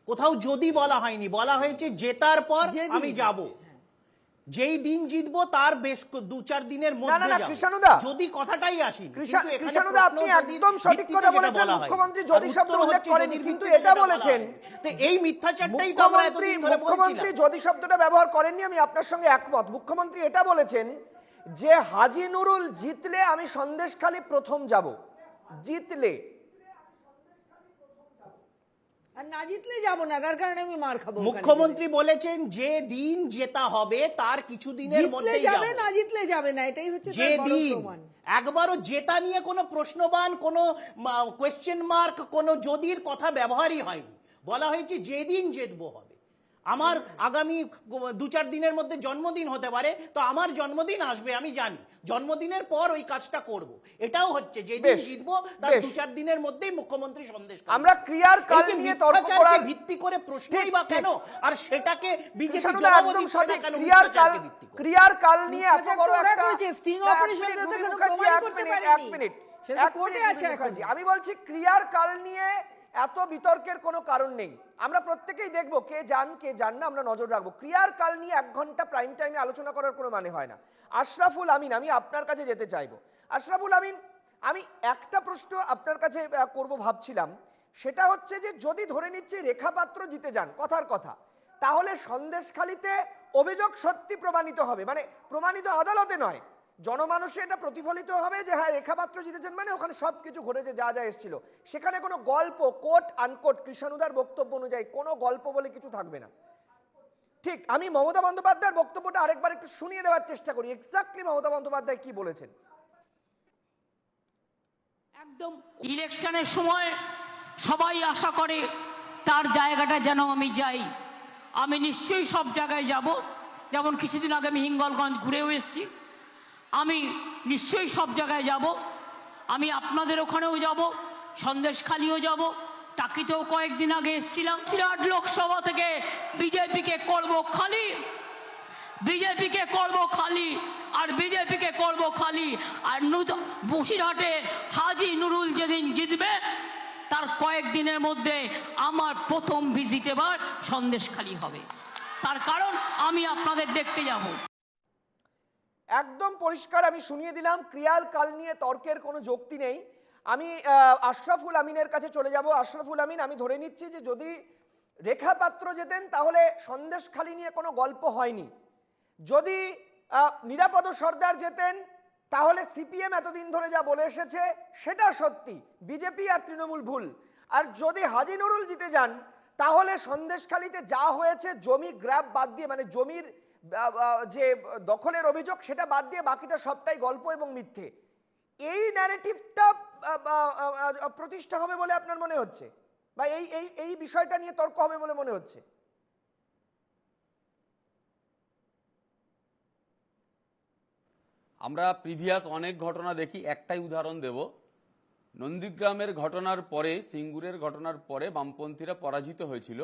Speaker 9: কোথাও যদি বলা হয়নি, বলা হয়েছে জেতার পর আমি যাব। যেই দিন জিতবো তার বেশ 2-4 দিনের মধ্যে যাব। যদি কথাটাই আসেনি।
Speaker 1: কৃষ্ণদা, আপনি একদম সঠিক কথা বলেছেন। মুখ্যমন্ত্রী যদি শব্দ উল্লেখ করেনি, কিন্তু এটা বলেছেন
Speaker 9: তো এই মিথ্যাচারটাই তো আমরা এতদিন ধরে বলছিলাম।
Speaker 1: মুখ্যমন্ত্রী যদি শব্দটা ব্যবহার করেননি, আমি আপনার সঙ্গে একমত। মুখ্যমন্ত্রী এটা বলেছেন যে হাজী নুরুল জিতলে আমি সন্দেশখালী প্রথম যাব, জিতলে।
Speaker 10: আর না জিতলে যাব না, তার কারণে আমি মার খাবো।
Speaker 9: মুখ্যমন্ত্রী বলেছেন যে দিন জেতা হবে তার কিছুদিনের মধ্যেই
Speaker 10: যাবে, না জিতলে যাবে না, এটাই হচ্ছে
Speaker 9: যে দিন। একবারও জেতা নিয়ে কোনো প্রশ্নবান, কোনো কোয়েশ্চেন মার্ক, কোনো যদির কথা ব্যবহারই হয়নি। বলা হয়েছে যেদিন জিতবো হবে। আমার আগামী 2-4 দিনের মধ্যে জন্মদিন হতে পারে, তো আমার জন্মদিন আসবে আমি জানি, জন্মদিনের পর ওই কাজটা করব। এটাও হচ্ছে যেদিন জিতবো তার 2-4 দিনের মধ্যেই মুখ্যমন্ত্রী সন্দেশ।
Speaker 1: আমরা ক্রিয়ার কাল নিয়ে তর্ক করার
Speaker 9: ভিত্তি করে প্রশ্নই বা কেন, আর সেটাকে বিজেপি
Speaker 1: ক্রিয়ার কাল নিয়ে এত বড় একটা
Speaker 10: স্টিং অপারেশন দিতে কোনো প্রমাণ করতে পারেনি।
Speaker 1: এক মিনিট কোর্টে আছে এখন। আমি বলছি ক্রিয়ার কাল নিয়ে এত বিতর্কের কোনো কারণ নেই। আমরা প্রত্যেকেই দেখবো কে যান না, আমরা নজর রাখবো। ক্রিয়ার কাল নিয়ে 1 ঘন্টা প্রাইম টাইমে আলোচনা করার কোনো মানে হয় না। আশরাফুল আমিন, আমি আপনার কাছে যেতে চাইবো। আশরাফুল আমিন, আমি একটা প্রশ্ন আপনার কাছে করব ভাবছিলাম, সেটা হচ্ছে যে যদি ধরে নিচ্ছি রেখা পাত্র জিতে যান, কথার কথা, তাহলে সন্দেশখালীতে অভিযোগ সত্যি প্রমাণিত হবে, মানে প্রমাণিত আদালতে নয়, জনমানুষে এটা প্রতিফলিত হবে যে হ্যাঁ রেখা পাত্র জিতেছেন, মানে ওখানে সবকিছু ঘটেছে যা যা এসেছিল। সেখানে কোনো গল্প, কোট আনকোট, কৃষ্ণানুদার বক্তব্য অনুযায়ী কোনো গল্প বলে কিছু থাকবে না। ঠিক, আমি মমতা বন্দ্যোপাধ্যায়ের বক্তব্যটা আরেকবার একটু শুনিয়ে দেওয়ার চেষ্টা করি, এক্স্যাক্টলি মমতা বন্দ্যোপাধ্যায় কি বলেছেন।
Speaker 5: একদম ইলেকশনের সময় সবাই আশা করে তার জায়গাটা যেন আমি যাই। আমি নিশ্চয়ই সব জায়গায় যাব। যেমন কিছুদিন আগে আমি হিঙ্গলগঞ্জ ঘুরেও এসেছি। আমি নিশ্চয়ই সব জায়গায় যাব। আমি আপনাদের ওখানেও যাব, সন্দেশখালীও যাব, টাকিতেও কয়েকদিন আগে এসেছিলাম। সিরাট লোকসভা থেকে বিজেপিকে করব খালি, বিজেপিকে করব খালি, আর বিজেপিকে করব খালি। আর বসিরহাটে হাজী নুরুল যেদিন জিতবে তার কয়েকদিনের মধ্যে আমার প্রথম ভিজিট এবার সন্দেশখালী হবে। তার কারণ আমি আপনাদের দেখতে যাব।
Speaker 1: একদম পরিষ্কার আমি শুনিয়ে দিলাম, ক্রিয়ার কাল নিয়ে তর্কের কোনো যুক্তি নেই। আমি আশরাফুল আমিনের কাছে চলে যাব। আশরাফুল আমিন, আমি ধরে নিচ্ছি যে যদি রেখা পাত্র যেতেন তাহলে সন্দেশখালী নিয়ে কোনো গল্প হয়নি। যদি নিরাপদ সর্দার যেতেন তাহলে সিপিএম এতদিন ধরে যা বলে এসেছে সেটা সত্যি, বিজেপি আর তৃণমূল ভুল। আর যদি হাজী নুরুল জিতে যান তাহলে সন্দেশখালীতে যা হয়েছে জমি গ্র্যাব বাদ দিয়ে, মানে জমির যে দখলের অভিযোগ সেটা বাদ দিয়ে বাকিটা সবটাই গল্প এবং মিথ্যে। এই ন্যারেটিভটা প্রতিষ্ঠা হবে বলে আপনার মনে হচ্ছে, বা এই এই এই বিষয়টা নিয়ে তর্ক হবে বলে মনে হচ্ছে?
Speaker 11: আমরা প্রিভিয়াস অনেক ঘটনা দেখি, একটাই উদাহরণ দেব। নন্দীগ্রামের ঘটনার পরে, সিঙ্গুরের ঘটনার পরে বামপন্থীরা পরাজিত হয়েছিল,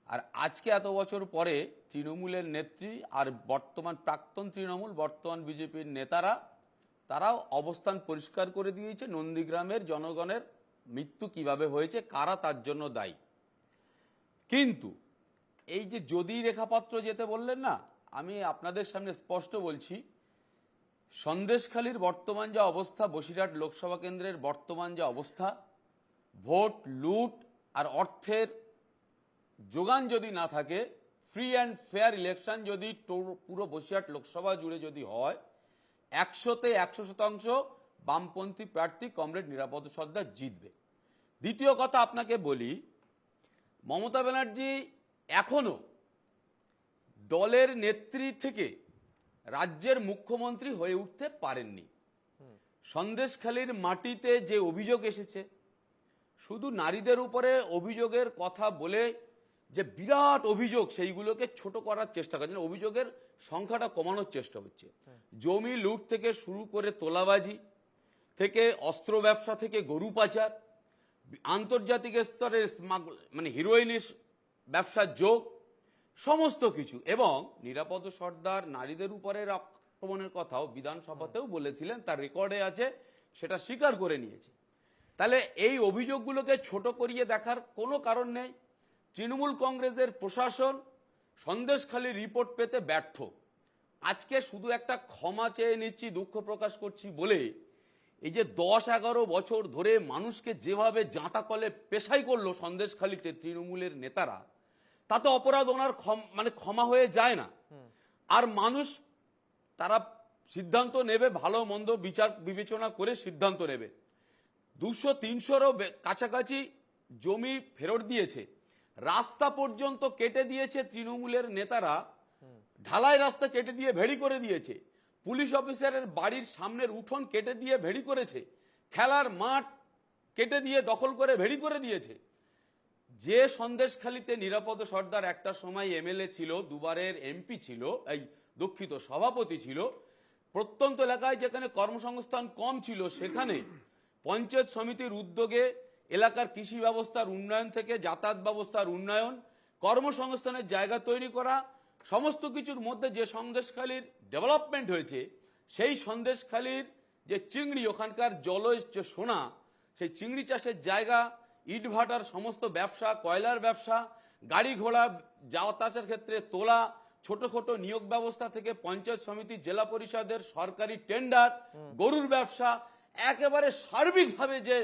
Speaker 11: আর আজকে এত বছর পরে তৃণমূলের নেত্রী আর বর্তমান প্রাক্তন তৃণমূল বর্তমান বিজেপির নেতারা তারাও অবস্থান পরিষ্কার করে দিয়েছে নন্দীগ্রামের জনগণের মৃত্যু কিভাবে হয়েছে, কারা তার জন্য দায়ী। কিন্তু এই যে যদি রেখাপত্র যেতে বললেন না, আমি আপনাদের সামনে স্পষ্ট বলছি, সন্দেশখালীর বর্তমান যা অবস্থা, বসিরহাট লোকসভা কেন্দ্রের বর্তমান যা অবস্থা, ভোট লুট আর অর্থের যোগান যদি না থাকে, ফ্রি অ্যান্ড ফেয়ার ইলেকশন যদি পুরো বসিরহাট লোকসভা জুড়ে যদি হয়, 100তে 100% বামপন্থী প্রার্থী কমরেড নিরাপদ সর্দার জিতবে। দ্বিতীয় কথা আপনাকে বলি, মমতা ব্যানার্জি এখনো দলের নেত্রী থেকে রাজ্যের মুখ্যমন্ত্রী হয়ে উঠতে পারেননি। সন্দেশখালীর মাটিতে যে অভিযোগ এসেছে, শুধু নারীদের উপরে অভিযোগের কথা বলে যে বিরাট অভিযোগ, সেইগুলোকে ছোট করার চেষ্টা করছেন, অভিযোগের সংখ্যাটা কমানোর চেষ্টা হচ্ছে। জমি লুট থেকে শুরু করে তোলাবাজি থেকে অস্ত্র ব্যবসা থেকে গরু পাচার, আন্তর্জাতিক স্তরের মানে হিরোইনের ব্যবসার যোগ, সমস্ত কিছু। এবং নিরাপদ সর্দার নারীদের উপরের আক্রমণের কথাও বিধানসভাতেও বলেছিলেন, তার রেকর্ডে আছে, সেটা স্বীকার করে নিয়েছে। তাহলে এই অভিযোগগুলোকে ছোট করিয়ে দেখার কোনো কারণ নেই। তৃণমূল কংগ্রেসের প্রশাসন সন্দেশখালীর রিপোর্ট পেতে ব্যর্থ। আজকে শুধু একটা ক্ষমা চেয়ে নিচ্ছি, দুঃখ প্রকাশ করছি বলে, এই যে 10-11 বছর ধরে মানুষকে যেভাবে জাঁতা কলে পেশাই করলো সন্দেশখালীতে তৃণমূলের নেতারা, তাতে অপরাধ ওনার মানে ক্ষমা হয়ে যায় না। আর মানুষ তারা সিদ্ধান্ত নেবে, ভালো মন্দ বিচার বিবেচনা করে সিদ্ধান্ত নেবে। 200-300-রও কাছাকাছি জমি ফেরত দিয়েছে, রাস্তা পর্যন্ত কেটে দিয়েছে তৃণমূলের নেতারা, ঢালাই রাস্তা কেটে দিয়ে ভেড়ি করে দিয়েছে, পুলিশ অফিসারের বাড়ির সামনের উঠোন কেটে দিয়ে ভেড়ি করেছে, খেলার মাঠ কেটে দিয়ে দখল করে ভেড়ি করে দিয়েছে। যে সন্দেশখালীতে নিরাপদ সর্দার একটা সময় এমএলএ ছিল, দুবারের এমপি ছিল, এই দুঃখিত সভাপতি ছিল, প্রত্যন্ত এলাকায় যেখানে কর্মসংস্থান কম ছিল, সেখানে পঞ্চায়েত সমিতির উদ্যোগে এলাকার কৃষি ব্যবস্থার উন্নয়ন থেকে যাতায়াত ব্যবস্থার উন্নয়ন, কর্মসংস্থানের জায়গা তৈরি করা, সমস্ত কিছুর মধ্যে যে সন্দেশখালীর ডেভেলপমেন্ট হয়েছে, সেই সন্দেশখালীর যে চিংড়ি, ওখানকার জলজ যে সোনা, সেই চিংড়ি চাষের জায়গা, ইটভাটার সমস্ত ব্যবসা, কয়লার ব্যবসা, গাড়ি ঘোড়া যাতায়াতের ক্ষেত্রে তোলা, ছোট ছোট নিয়োগ ব্যবস্থা থেকে পঞ্চায়েত সমিতি, জেলা পরিষদের সরকারি টেন্ডার, গরুর ব্যবসা, একেবারে সার্বিকভাবে যে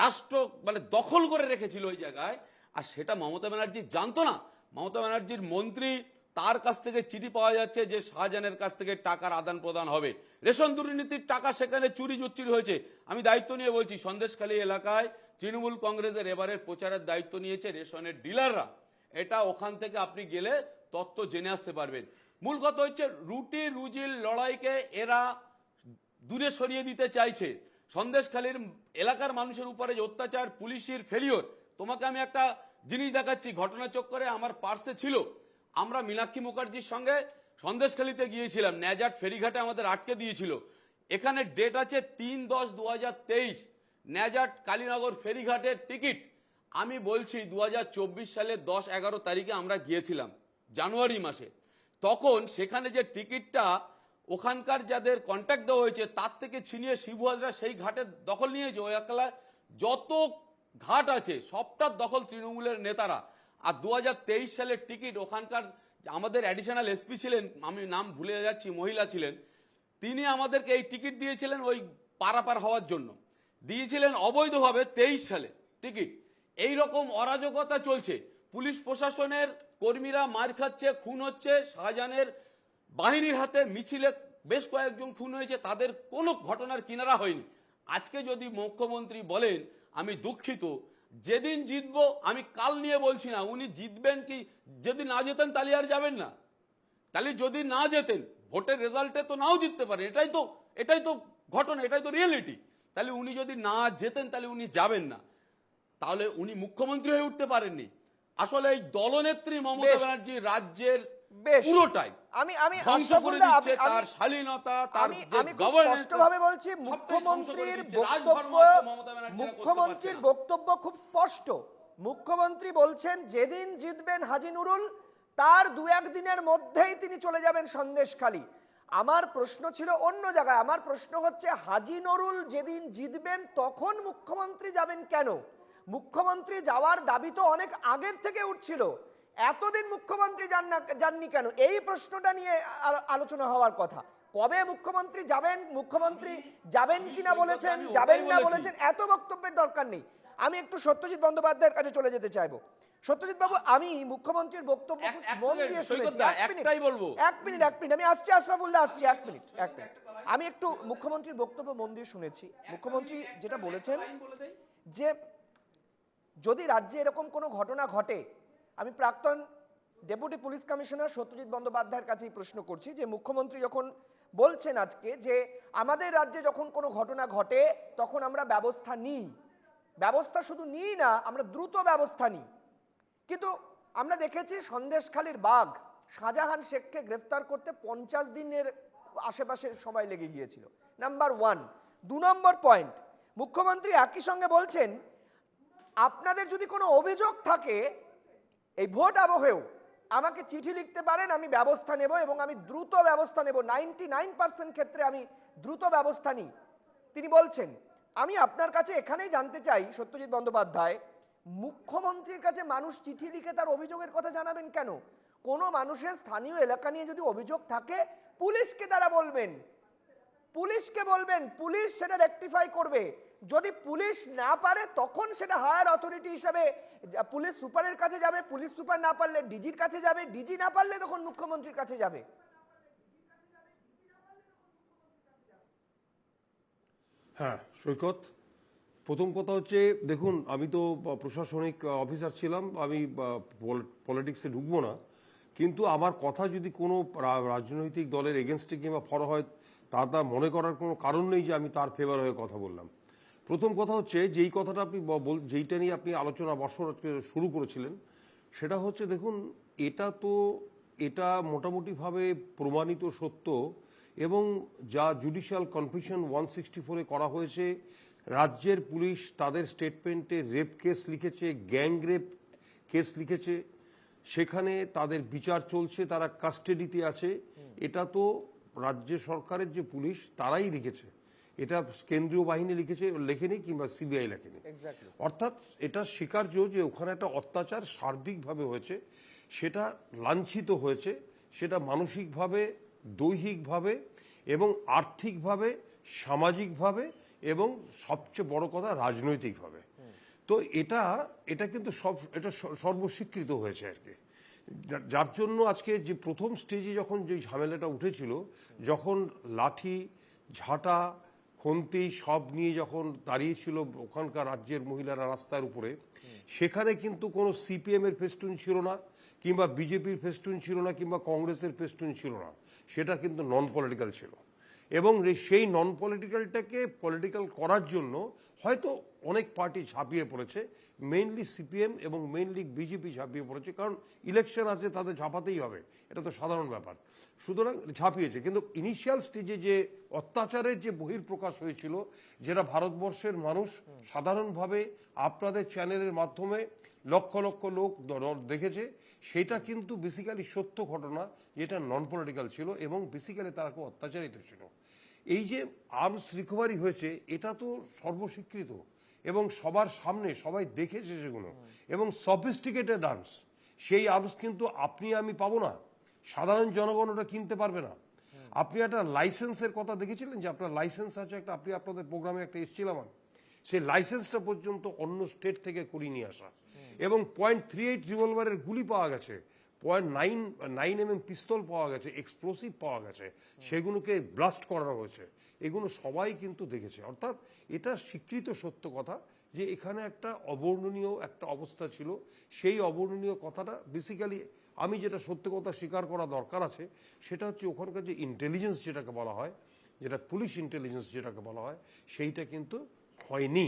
Speaker 11: রাষ্ট্র মানে দখল করে রেখেছিল ওই জায়গায়, আর সেটা মমতা ব্যানার্জি জানতো না। মমতা ব্যানার্জির মন্ত্রী, তার কাছ থেকে চিঠি পাওয়া যাচ্ছে যে শাহজাহানের কাছ থেকে টাকার আদান প্রদান হবে, রেশন দুর্নীতির টাকা সেখানে চুরি জুচ্চুরি হয়েছে। আমি দায়িত্ব নিয়ে বলছি, সন্দেশখালী এলাকায় তৃণমূল কংগ্রেসের এবারের প্রচারের দায়িত্ব নিয়েছে রেশনের ডিলাররা। এটা ওখান থেকে আপনি গেলে তথ্য জেনে আসতে পারবেন। মূল কথা হচ্ছে, রুটি রুজির লড়াইকে এরা দূরে সরিয়ে দিতে চাইছে। সন্দেশখালীর এলাকার মানুষের উপরে যে অত্যাচার, পুলিশের ফেলিওর, তোমাকে আমি একটা জিনিস দেখাচ্ছি, ঘটনাচক্রে আমার পার্সে ছিল। আমরা মীনাক্ষী মুখার্জির সঙ্গে সন্দেশখালীতে গিয়েছিলাম, ন্যাজাট ফেরিঘাটে আমাদের আটকে দিয়েছিল। এখানে ডেট আছে 3-10-2023, ন্যাজাট কালীনগর ফেরিঘাটের টিকিট। আমি বলছি 2024 সালের 10-11 তারিখে আমরা গিয়েছিলাম, জানুয়ারি মাসে। তখন সেখানে যে টিকিটটা ওখানকার যাদের কন্ট্যাক্ট দেওয়া হয়েছে, তার থেকে ছিনিয়ে শিবু হাজরা সেই ঘাটের দখল নিয়েছে। ওই এলাকায় যত ঘাট আছে সবটার দখল তৃণমূলের নেতারা। আর 2023 সালের টিকিট ওখানকার আমাদের অ্যাডিশনাল এসপি ছিলেন, আমি নাম ভুলে যাচ্ছি, মহিলা ছিলেন, তিনি আমাদেরকে এই টিকিট দিয়েছিলেন ওই পারাপার হওয়ার জন্য, দিয়েছিলেন অবৈধভাবে 23 সালে টিকিট। এই রকম অরাজকতা চলছে, পুলিশ প্রশাসনের কর্মীরা মার খাচ্ছে, খুন হচ্ছে। শাহজাহানের বাহিনীর হাতে মিছিলে বেশ কয়েকজন খুন হয়েছে, তাদের কোনো ঘটনার কিনারা হয়নি। আজকে যদি মুখ্যমন্ত্রী বলেন আমি দুঃখিত, যেদিন জিতবো, আমি কাল নিয়ে বলছি না, উনি জিতবেন কি, যদি না জেতেন তাহলে আর যাবেন না, তাহলে যদি না জেতেন ভোটের রেজাল্টে তো নাও জিততে পারেন, এটাই তো ঘটনা, এটাই তো রিয়েলিটি। তাহলে উনি যদি না যেতেন তাহলে উনি যাবেন না, তাহলে উনি মুখ্যমন্ত্রী হয়ে উঠতে পারেননি। আসলে এই দলনেত্রী মমতা
Speaker 1: বেশ।
Speaker 11: ব্যানার্জি রাজ্যের
Speaker 1: বেশ।
Speaker 11: পুরোটাই
Speaker 1: আমি
Speaker 11: ধ্বংস করে
Speaker 1: আশরাফুল্লাহ,
Speaker 11: দিচ্ছে, তার শালীনতা, তার
Speaker 1: আমি খুব
Speaker 11: গভর্নেন্স
Speaker 1: স্পষ্টভাবে বলছি, মুখ্যমন্ত্রীর বক্তব্য খুব স্পষ্ট। মুখ্যমন্ত্রী বলছেন যেদিন জিতবেন হাজী নুরুল তার 2-1 দিনের মধ্যেই তিনি চলে যাবেন সন্দেশখালী। আমার প্রশ্ন ছিল অন্য জায়গায়। আমার প্রশ্ন হচ্ছে হাজী নুরুল যেদিন জিতবেন তখন মুখ্যমন্ত্রী যাবেন কেন? মুখ্যমন্ত্রী যাওয়ার দাবি তো অনেক আগের থেকে উঠছিল, এতদিন মুখ্যমন্ত্রী যাননি কেন? এই প্রশ্নটা নিয়ে আলোচনা হওয়ার কথা। কবে মুখ্যমন্ত্রী যাবেন, মুখ্যমন্ত্রী যাবেন কিনা বলেছেন, যাবেন না বলেছেন, এত বক্তব্যের দরকার নেই। আমি একটু সত্যজিৎ বন্দ্যোপাধ্যায়ের কাছে চলে যেতে চাইবো। সত্যজিৎ বাবু, আমি মুখ্যমন্ত্রীর বক্তব্য মন দিয়ে শুনেছি। এক মিনিট আমি আসছি, আশরাফুল্লাহ আসছি, এক মিনিট। আমি একটু মুখ্যমন্ত্রীর বক্তব্য মন দিয়ে শুনেছি। মুখ্যমন্ত্রী যেটা বলেছেন যে যদি রাজ্যে এরকম কোনো ঘটনা ঘটে, আমি প্রাক্তন ডেপুটি পুলিশ কমিশনার সত্যজিৎ বন্দ্যোপাধ্যায়ের কাছেই প্রশ্ন করছি যে মুখ্যমন্ত্রী যখন বলছেন আজকে যে আমাদের রাজ্যে যখন কোনো ঘটনা ঘটে তখন আমরা ব্যবস্থা নিই, ব্যবস্থা শুধু নিই না, আমরা দ্রুত ব্যবস্থা নিই। কিন্তু আমরা দেখেছি সন্দেশখালীর বাঘ শাহজাহান শেখকে গ্রেফতার করতে 50 দিনের আশেপাশে সময় লেগে গিয়েছিল, নাম্বার 1। 2 নম্বর পয়েন্ট, মুখ্যমন্ত্রী একই সঙ্গে বলছেন আপনাদের যদি কোনো অভিযোগ থাকে এই ভোট আবহেও আমাকে চিঠি লিখতে পারেন, আমি ব্যবস্থা নেব এবং আমি দ্রুত ব্যবস্থা নেব, 99% ক্ষেত্রে আমি দ্রুত ব্যবস্থা নিই। তিনি বলছেন, আমি আপনার কাছে এখানেই জানতে চাই সত্যজিৎ বন্দ্যোপাধ্যায়, মুখ্যমন্ত্রীর কাছে মানুষ চিঠি লিখে তার অভিযোগের কথা জানাবেন কেন? কোনো মানুষের স্থানীয় এলাকা নিয়ে যদি অভিযোগ থাকে পুলিশকে তারা বলবেন, পুলিশকে বলবেন, পুলিশ সেটা রেকটিফাই করবে। যদি পুলিশ না পারে তখন সেটা হায়ার অথরিটি হিসাবে পুলিশ সুপারের কাছে যাবে, পুলিশ সুপার না পারলে ডিজির কাছে যাবে, ডিজি না পারলে তখন মুখ্যমন্ত্রীর কাছে যাবে।
Speaker 12: হ্যাঁ সৈকত, প্রথম কথা হচ্ছে দেখুন, আমি তো প্রশাসনিক অফিসার ছিলাম, আমি পলিটিক্সে ঢুকবো না, কিন্তু আমার কথা যদি কোনো রাজনৈতিক দলের এগেনস্টে কিংবা ফর হয় তা মনে করার কোনো কারণ নেই যে আমি তার ফেভার হয়ে কথা বললাম। প্রথম কথা হচ্ছে যেই কথাটা আপনি যেইটা নিয়ে আপনি আলোচনা বর্ষর শুরু করেছিলেন সেটা হচ্ছে দেখুন, এটা মোটামুটিভাবে প্রমাণিত সত্য এবং যা জুডিশিয়াল কনফিউশন 164-এ করা হয়েছে, রাজ্যের পুলিশ তাদের স্টেটমেন্টে রেপ কেস লিখেছে, গ্যাং রেপ কেস লিখেছে, সেখানে তাদের বিচার চলছে, তারা কাস্টাডিতে আছে। এটা তো রাজ্য সরকারের যে পুলিশ তারাই লিখেছে, এটা কেন্দ্রীয় বাহিনী লেখেনি কিংবা সিবিআই লেখেনি। অর্থাৎ এটা স্বীকার্য যে ওখানে একটা অত্যাচার সার্বিকভাবে হয়েছে, সেটা লাঞ্ছিত হয়েছে, সেটা মানসিকভাবে, দৈহিকভাবে এবং আর্থিকভাবে, সামাজিকভাবে এবং সবচেয়ে বড় কথা রাজনৈতিকভাবে। তো এটা কিন্তু এটা সর্বস্বীকৃত হয়েছে আর কি। যার জন্য আজকে যে প্রথম স্টেজে যখন যে ঝামেলাটা উঠেছিল, যখন লাঠি ঝাঁটা খন্তি সব নিয়ে যখন দাঁড়িয়েছিল ওখানকার রাজ্যের মহিলারা রাস্তার উপরে, সেখানে কিন্তু কোনো সিপিএম এর ফেস্টুন ছিল না, কিংবা বিজেপির ফেস্টুন ছিল না, কিংবা কংগ্রেসের ফেস্টুন ছিল না, সেটা কিন্তু নন পলিটিক্যাল ছিল। এবং সেই নন পলিটিক্যালটাকে পলিটিক্যাল করার জন্য হয়তো অনেক পার্টি ঝাঁপিয়ে পড়েছে, মেইনলি সিপিএম এবং মেইনলি বিজেপি ঝাঁপিয়ে পড়েছে, কারণ ইলেকশন আছে, তাদের ঝাঁপাতেই হবে, এটা তো সাধারণ ব্যাপার, সুতরাং ঝাঁপিয়েছে। কিন্তু ইনিশিয়াল স্টেজে যে অত্যাচারের যে বহিঃপ্রকাশ হয়েছিল, যেটা ভারতবর্ষের মানুষ সাধারণভাবে আপনাদের চ্যানেলের মাধ্যমে লক্ষ লক্ষ লোক দেখেছে, সেটা কিন্তু বেসিক্যালি সত্য ঘটনা, যেটা নন পলিটিক্যাল ছিল এবং বেসিক্যালি তারা খুব অত্যাচারিত ছিল। এই যে আর্মস রিকভারি হয়েছে, এটা তো সর্বস্বীকৃত এবং সবার সামনে সবাই দেখেছে সেগুলো, এবং সফিস্টিকেটেড আর্মস। সেই আর্মস কিন্তু আপনি আমি পাবো না, সাধারণ জনগণ ওটা কিনতে পারবে না। আপনি একটা লাইসেন্সের কথা দেখেছিলেন যে আপনার লাইসেন্স আছে একটা, আপনি আপনাদের প্রোগ্রামে একটা এসেছিলাম আমি, সেই লাইসেন্সটা পর্যন্ত অন্য স্টেট থেকে করিয়ে নিয়ে আসা, এবং .38 রিভলভারের গুলি পাওয়া গেছে, .9mm পিস্তল পাওয়া গেছে, এক্সপ্লোসিভ পাওয়া গেছে, সেগুলোকে ব্লাস্ট করানো হয়েছে, এগুলো সবাই কিন্তু দেখেছে। অর্থাৎ এটা স্বীকৃত সত্য কথা যে এখানে একটা অবর্ণনীয় একটা অবস্থা ছিল। সেই অবর্ণনীয় কথাটা বেসিক্যালি আমি যেটা সত্য কথা স্বীকার করা দরকার আছে, সেটা হচ্ছে ওখানকার যে ইন্টেলিজেন্স যেটাকে বলা হয়, যেটা পুলিশ ইন্টেলিজেন্স যেটাকে বলা হয়, সেইটা কিন্তু হয়নি।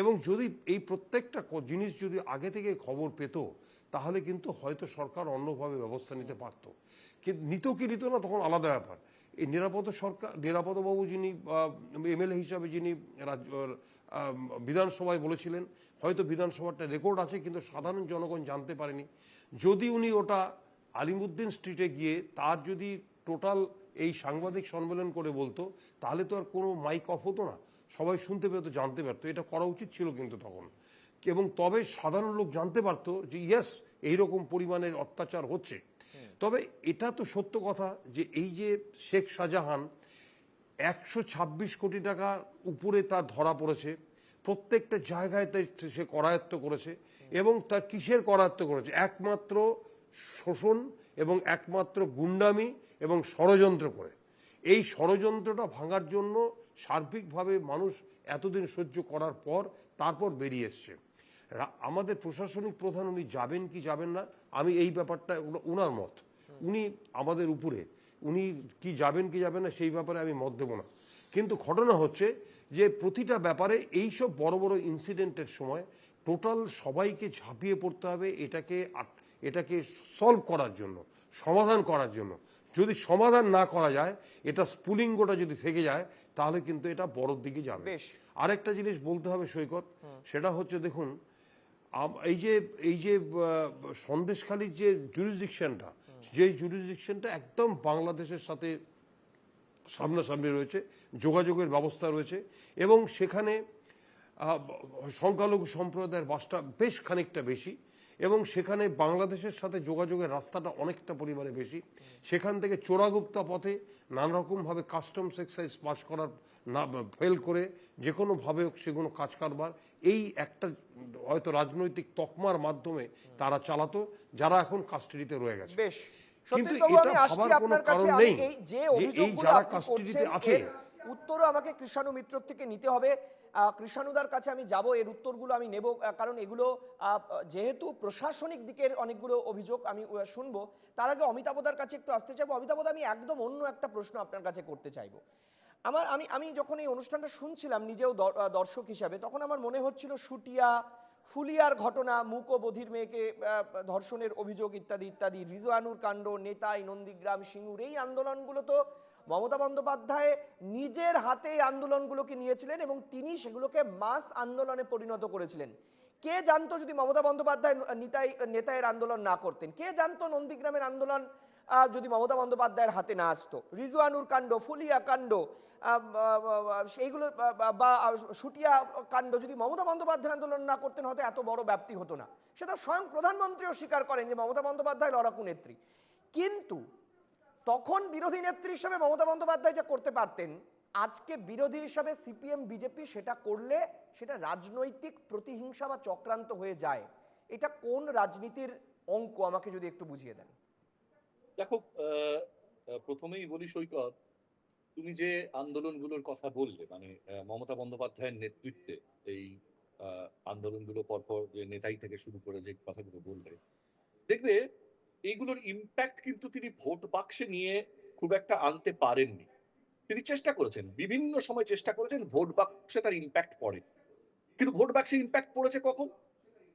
Speaker 12: এবং যদি এই প্রত্যেকটা জিনিস যদি আগে থেকে খবর পেত, তাহলে কিন্তু হয়তো সরকার অন্যভাবে ব্যবস্থা নিতে পারত। কিন্তু নিত কি নিত না তখন আলাদা ব্যাপার। এই নিরাপদবাবু যিনি এমএলএ হিসাবে যিনি বিধানসভায় বলেছিলেন, হয়তো বিধানসভাটা রেকর্ড আছে কিন্তু সাধারণ জনগণ জানতে পারেনি। যদি উনি ওটা আলিমুদ্দিন স্ট্রিটে গিয়ে তার যদি টোটাল এই সাংবাদিক সম্মেলন করে বলতো, তাহলে তো আর কোনো মাইক অফ হতো না, সবাই শুনতে পেতো, জানতে পারতো। এটা করা উচিত ছিল কিন্তু তখন। এবং তবে সাধারণ লোক জানতে পারতো যে ইয়েস, এইরকম পরিমাণের অত্যাচার হচ্ছে। তবে এটা তো সত্য কথা যে এই যে শেখ শাহজাহান 126 কোটি টাকা উপরে তার ধরা পড়েছে, প্রত্যেকটা জায়গায় সে করায়ত্ত করেছে। এবং তার কিসের করায়ত্ত করেছে? একমাত্র শোষণ এবং একমাত্র গুন্ডামি এবং ষড়যন্ত্র করে। এই ষড়যন্ত্রটা ভাঙার জন্য সার্বিকভাবে মানুষ এতদিন সহ্য করার পর তারপর বেরিয়ে এসছে। আমাদের প্রশাসনিক প্রধান উনি যাবেন কি যাবেন না, আমি এই ব্যাপারটা উনার মত, উনি আমাদের উপরে, উনি কি যাবেন কি যাবেন না সেই ব্যাপারে আমি মত দেব না। কিন্তু ঘটনা হচ্ছে যে প্রতিটা ব্যাপারে এইসব বড় বড় ইনসিডেন্টের সময় টোটাল সবাইকে ঝাঁপিয়ে পড়তে হবে এটাকে সলভ করার জন্য, সমাধান করার জন্য। যদি সমাধান না করা যায়, এটা স্ফুলিঙ্গটা যদি থেকে যায়, তাহলে কিন্তু এটা বড়র দিকে যাবে। আরেকটা জিনিস বলতে হবে সৈকত, সেটা হচ্ছে দেখুন, এই যে সন্দেশখালীর যে জুরিসডিকশনটা, যে জুরিসডিকশনটা একদম বাংলাদেশের সাথে সামনাসামনি রয়েছে, যোগাযোগের ব্যবস্থা রয়েছে, এবং সেখানে সংখ্যালঘু সম্প্রদায়ের বাসটা বেশ খানিকটা বেশি, এবং সেখানে বাংলাদেশের সাথে যোগাযোগের রাস্তাটা অনেকটা পরিমাণে বেশি। সেখান থেকে চোরাগুপ্তা পথে নানারকমভাবে কাস্টমস এক্সাইজ পাস করার না ফেল করে যে কোনোভাবে সেগুলো কাজ কারবার এই একটা হয়তো রাজনৈতিক তকমার মাধ্যমে তারা চালাতো, যারা এখন কাস্টাডিতে রয়ে গেছে। কিন্তু এটা ভাবার কোনো কারণ নেই যে এই যারা কাস্টাডিতে আছে,
Speaker 1: উত্তরও আমাকে কৃষাণু মিত্র থেকে নিতে হবে। কৃষাণুদার কাছে আমি যাব, এর উত্তরগুলো আমি নেব, কারণ এগুলো যেহেতু প্রশাসনিক দিকের অনেকগুলো অভিযোগ আমি শুনবো। তার আগে অমিতাভদার কাছে একটু আসতে চাইবো। অমিতাভদা, আমি একদম অন্য একটা প্রশ্ন আপনার কাছে করতে চাইবো। আমি যখন এই অনুষ্ঠানটা শুনছিলাম নিজেও দর্শক হিসাবে, তখন আমার মনে হচ্ছিল শুটিয়া, ফুলিয়ার ঘটনা, মূক ও বধির মেয়েকে ধর্ষণের অভিযোগ ইত্যাদি ইত্যাদি, রিজওয়ানুর কাণ্ড, নেতাই, নন্দীগ্রাম, সিঙ্গুর, এই আন্দোলনগুলো তো মমতা বন্দ্যোপাধ্যায় নিজের হাতে এই আন্দোলনগুলোকে নিয়েছিলেন এবং তিনি সেগুলোকে মাস আন্দোলনে পরিণত করেছিলেন। কে জানতো যদি মমতা বন্দ্যোপাধ্যায় নেতায়ের আন্দোলন না করতেন? কে জানতো নন্দীগ্রামের আন্দোলন যদি মমতা বন্দ্যোপাধ্যায়ের হাতে না আসতো? রিজওয়ানুর কাণ্ড, ফুলিয়া কাণ্ড, সেইগুলো বা শুটিয়া কাণ্ড যদি মমতা বন্দ্যোপাধ্যায় আন্দোলন না করতেন, হয়তো এত বড় ব্যাপ্তি হতো না। সেটা স্বয়ং প্রধানমন্ত্রীও স্বীকার করেন যে মমতা বন্দ্যোপাধ্যায় লড়াকু নেত্রী। কিন্তু তখন বিরোধী নেত্রী হিসাবে মমতা বন্দ্যোপাধ্যায় যা করতে পারতেন, আজকে বিরোধী হিসাবে সিপিএম বিজেপি সেটা করলে সেটা রাজনৈতিক প্রতিহিংসা বা চক্রান্ত হয়ে যায়। এটা কোন রাজনীতির অঙ্ক, আমাকে যদি একটু বুঝিয়ে দেন।
Speaker 13: দেখো, প্রথমেই বলি সৈকত, তুমি যে আন্দোলনগুলোর কথা বললে, মানে মমতা বন্দ্যোপাধ্যায়ের নেতৃত্বে এই আন্দোলনগুলো পরপর যে নেতাই থেকে শুরু করে যে কথাগুলো বললে, দেখবে এইগুলোর ইম্প্যাক্ট কিন্তু তিনি ভোট বাক্সে নিয়ে খুব একটা আনতে পারেননি। তিনি চেষ্টা করেছেন, বিভিন্ন সময় চেষ্টা করেছেন, ভোট বাক্সে তার ইম্প্যাক্ট পড়ে। কিন্তু ভোট বাক্সে ইম্প্যাক্ট পড়েছে কখন?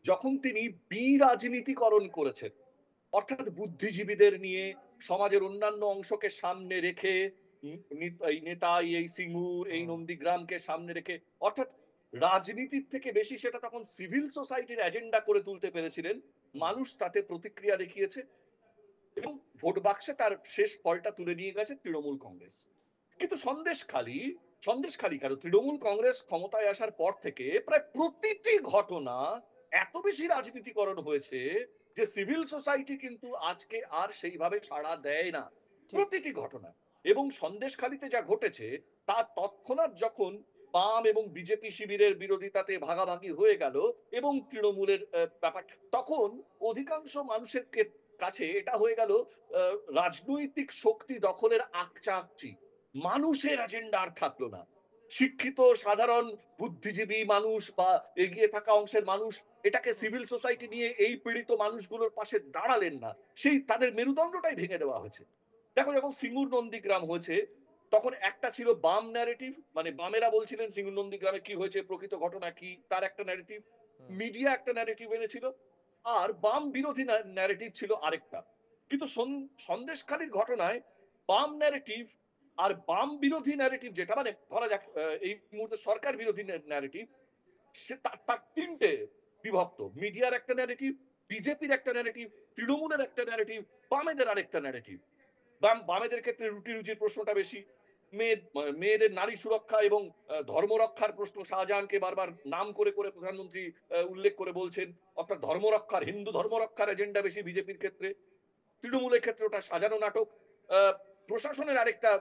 Speaker 13: যখন তিনি বিরাজনীতিকরণ করেছেন, অর্থাৎ বুদ্ধিজীবীদের নিয়ে, সমাজের অন্যান্য অংশকে সামনে রেখে, এই নেতাই, এই সিঙ্গুর, এই নন্দীগ্রামকে সামনে রেখে, অর্থাৎ রাজনীতির থেকে বেশি সেটা তখন সিভিল সোসাইটির এজেন্ডা করে তুলতে পেরেছিলেন। মানুষ তাতে প্রতিক্রিয়া দেখিয়েছে এবং ভোট বাক্সে তার শেষ ফলটা তুলে নিয়ে গেছে তৃণমূল কংগ্রেস। কিন্তু সন্দেশখালী কেন, তৃণমূল কংগ্রেস ক্ষমতায় আসার পর থেকে প্রায় প্রতিটি ঘটনা এত বেশি রাজনীতিকরণ হয়েছে যে সিভিল সোসাইটি কিন্তু আজকে আর সেইভাবে সাড়া দেয় না প্রতিটি ঘটনা। এবং সন্দেশখালীতে যা ঘটেছে তা তৎক্ষণাৎ যখন বাম এবং বিজেপি শিবিরের বিরোধিতাতে ভাগাভাগি হয়ে গেল এবং তৃণমূলের ব্যাপার, তখন অধিকাংশ মানুষের কাছে এটা হয়ে গেল রাজনৈতিক শক্তি দখলের আকচাকচি। মানুষের এজেন্ডা আর থাকলো না। শিক্ষিত সাধারণ বুদ্ধিজীবী মানুষ বা এগিয়ে থাকা অংশের মানুষ এটাকে সিভিল সোসাইটি নিয়ে এই পীড়িত মানুষগুলোর পাশে দাঁড়ালেন না, সেই তাদের মেরুদণ্ডটাই ভেঙে দেওয়া হয়েছে। দেখো, যখন সিঙ্গুর নন্দীগ্রাম হয়েছে, তখন একটা ছিল বাম ন্যারেটিভ, মানে বামেরা বলছিলেন সিঙ্গুর নন্দীগ্রামে কি হয়েছে, প্রকৃত ঘটনা কি, তার একটা ন্যারেটিভ, মিডিয়া একটা ন্যারেটিভ এনেছিল, আর বাম বিরোধী ন্যারেটিভ ছিল আরেকটা। কিন্তু সন্দেশখালির ঘটনায় বাম ন্যারেটিভ আর বাম বিরোধী ন্যারেটিভ, যেটা মানে ধরা যাক এই মুহূর্তে সরকার বিরোধী ন্যারেটিভ, সে তার তিনটে বিভক্ত। মিডিয়ার একটা ন্যারেটিভ, বিজেপির একটা ন্যারেটিভ, তৃণমূলের একটা ন্যারেটিভ, বামেদের আরেকটা ন্যারেটিভ। বামেদের ক্ষেত্রে রুটি রুজির প্রশ্নটা বেশি, মেয়েদের নারী সুরক্ষা এবং ধর্ম রক্ষার প্রশ্ন শাহজাহানকে বারবার নাম করে করে প্রধানমন্ত্রী উল্লেখ করে বলছেন, অর্থাৎ ধর্ম রক্ষার, হিন্দু ধর্ম রক্ষার এজেন্ডা বেশি বিজেপির ক্ষেত্রে। তৃণমূলের ক্ষেত্রে ওটা সাজানো নাটক। প্রশাসনের আরেকটা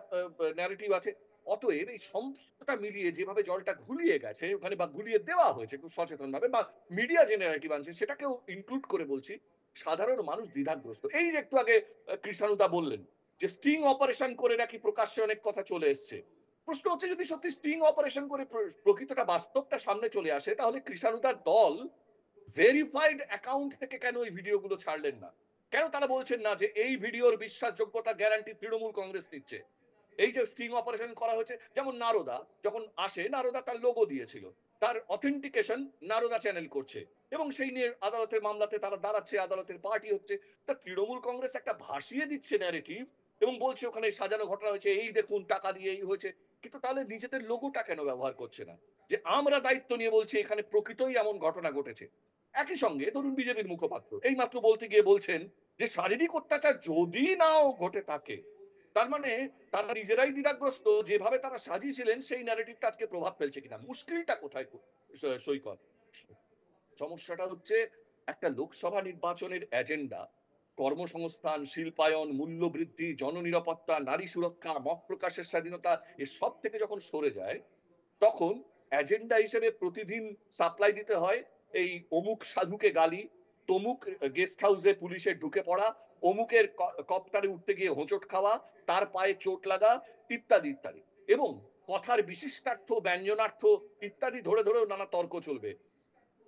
Speaker 13: ন্যারেটিভ আছে। অতএব এই সমস্তটা মিলিয়ে যেভাবে জলটা ঘুলিয়ে গেছে ওখানে, বা ঘুলিয়ে দেওয়া হয়েছে খুব সচেতন ভাবে, বা মিডিয়া যে ন্যারেটিভ আনছে সেটাকেও ইনক্লুড করে বলছি, সাধারণ মানুষ দ্বিধাগ্রস্ত। এই যে একটু আগে কৃষ্ণানুদা বললেন যে স্টিং অপারেশন করে নাকি প্রকাশ্যে অনেক কথা চলে এসছে। প্রশ্ন হচ্ছে যদি সত্যি স্টিং অপারেশন করে প্রকৃতটা বাস্তবটা সামনে চলে আসে, তাহলে কৃষ্ণানুদার দল ভেরিফাইড অ্যাকাউন্ট থেকে কেন এই ভিডিওগুলো ছাড়লেন না? কেন তারা বলছেন না যে এই ভিডিওর বিশ্বাসযোগ্যতা গ্যারান্টি তৃণমূল কংগ্রেস দিচ্ছে? এই যে স্টিং অপারেশন করা হয়েছে, যেমন নারদা যখন আসে, নারদা তার লোগো দিয়েছিল, তার অথেন্টিকেশন নারদা চ্যানেল করছে, এবং সেই নিয়ে আদালতের মামলাতে তারা দাঁড়াচ্ছে, আদালতের পার্টি হচ্ছে। তা তৃণমূল কংগ্রেস একটা ভাসিয়ে দিচ্ছে ন্যারেটিভ এবং বলছে ওখানে সাজানো ঘটনা হয়েছে, এই দেখুন টাকা দিয়ে এই হয়েছে, কিন্তু তাহলে নিজেদের লোগোটা কেন ব্যবহার করছে না, যে আমরা দায়িত্ব নিয়ে বলছি এখানে প্রকৃতই এমন ঘটনা ঘটেছে? একই সঙ্গে ধরুন বিজেপির মুখপাত্র এই মাত্র বলতে গিয়ে বলছেন যে শারীরিক অত্যাচার যদি নাও ঘটে থাকে, তার মানে তারা নিজেরাই দ্বিধাগ্রস্ত, যেভাবে তারা সাজিয়েছিলেন সেই ন্যারেটিভটা আজকে প্রভাব ফেলছে কিনা। মুশকিলটা কোথায় সৈকত? সমস্যাটা হচ্ছে একটা লোকসভা নির্বাচনের এজেন্ডা, কর্মসংস্থান, শিল্পায়ন, মূল্যবৃদ্ধি, জননিরাপত্তা, নারী সুরক্ষা, মত প্রকাশের স্বাধীনতা, এর সব থেকে যখন সরে যায়, তখন এজেন্ডা হিসেবে প্রতিদিন সাপ্লাই দিতে হয় এই অমুক সাধুকে গালি, তমুক গেস্ট হাউসে পুলিশের ঢুকে পড়া, অমুকের কপ্টারে উঠতে গিয়ে হোঁচট খাওয়া, তার পায়ে চোট লাগা, ইত্যাদি ইত্যাদি, এবং কথার বিশিষ্টার্থ, ব্যঞ্জনার্থ ইত্যাদি ধরে ধরেও নানা তর্ক চলবে।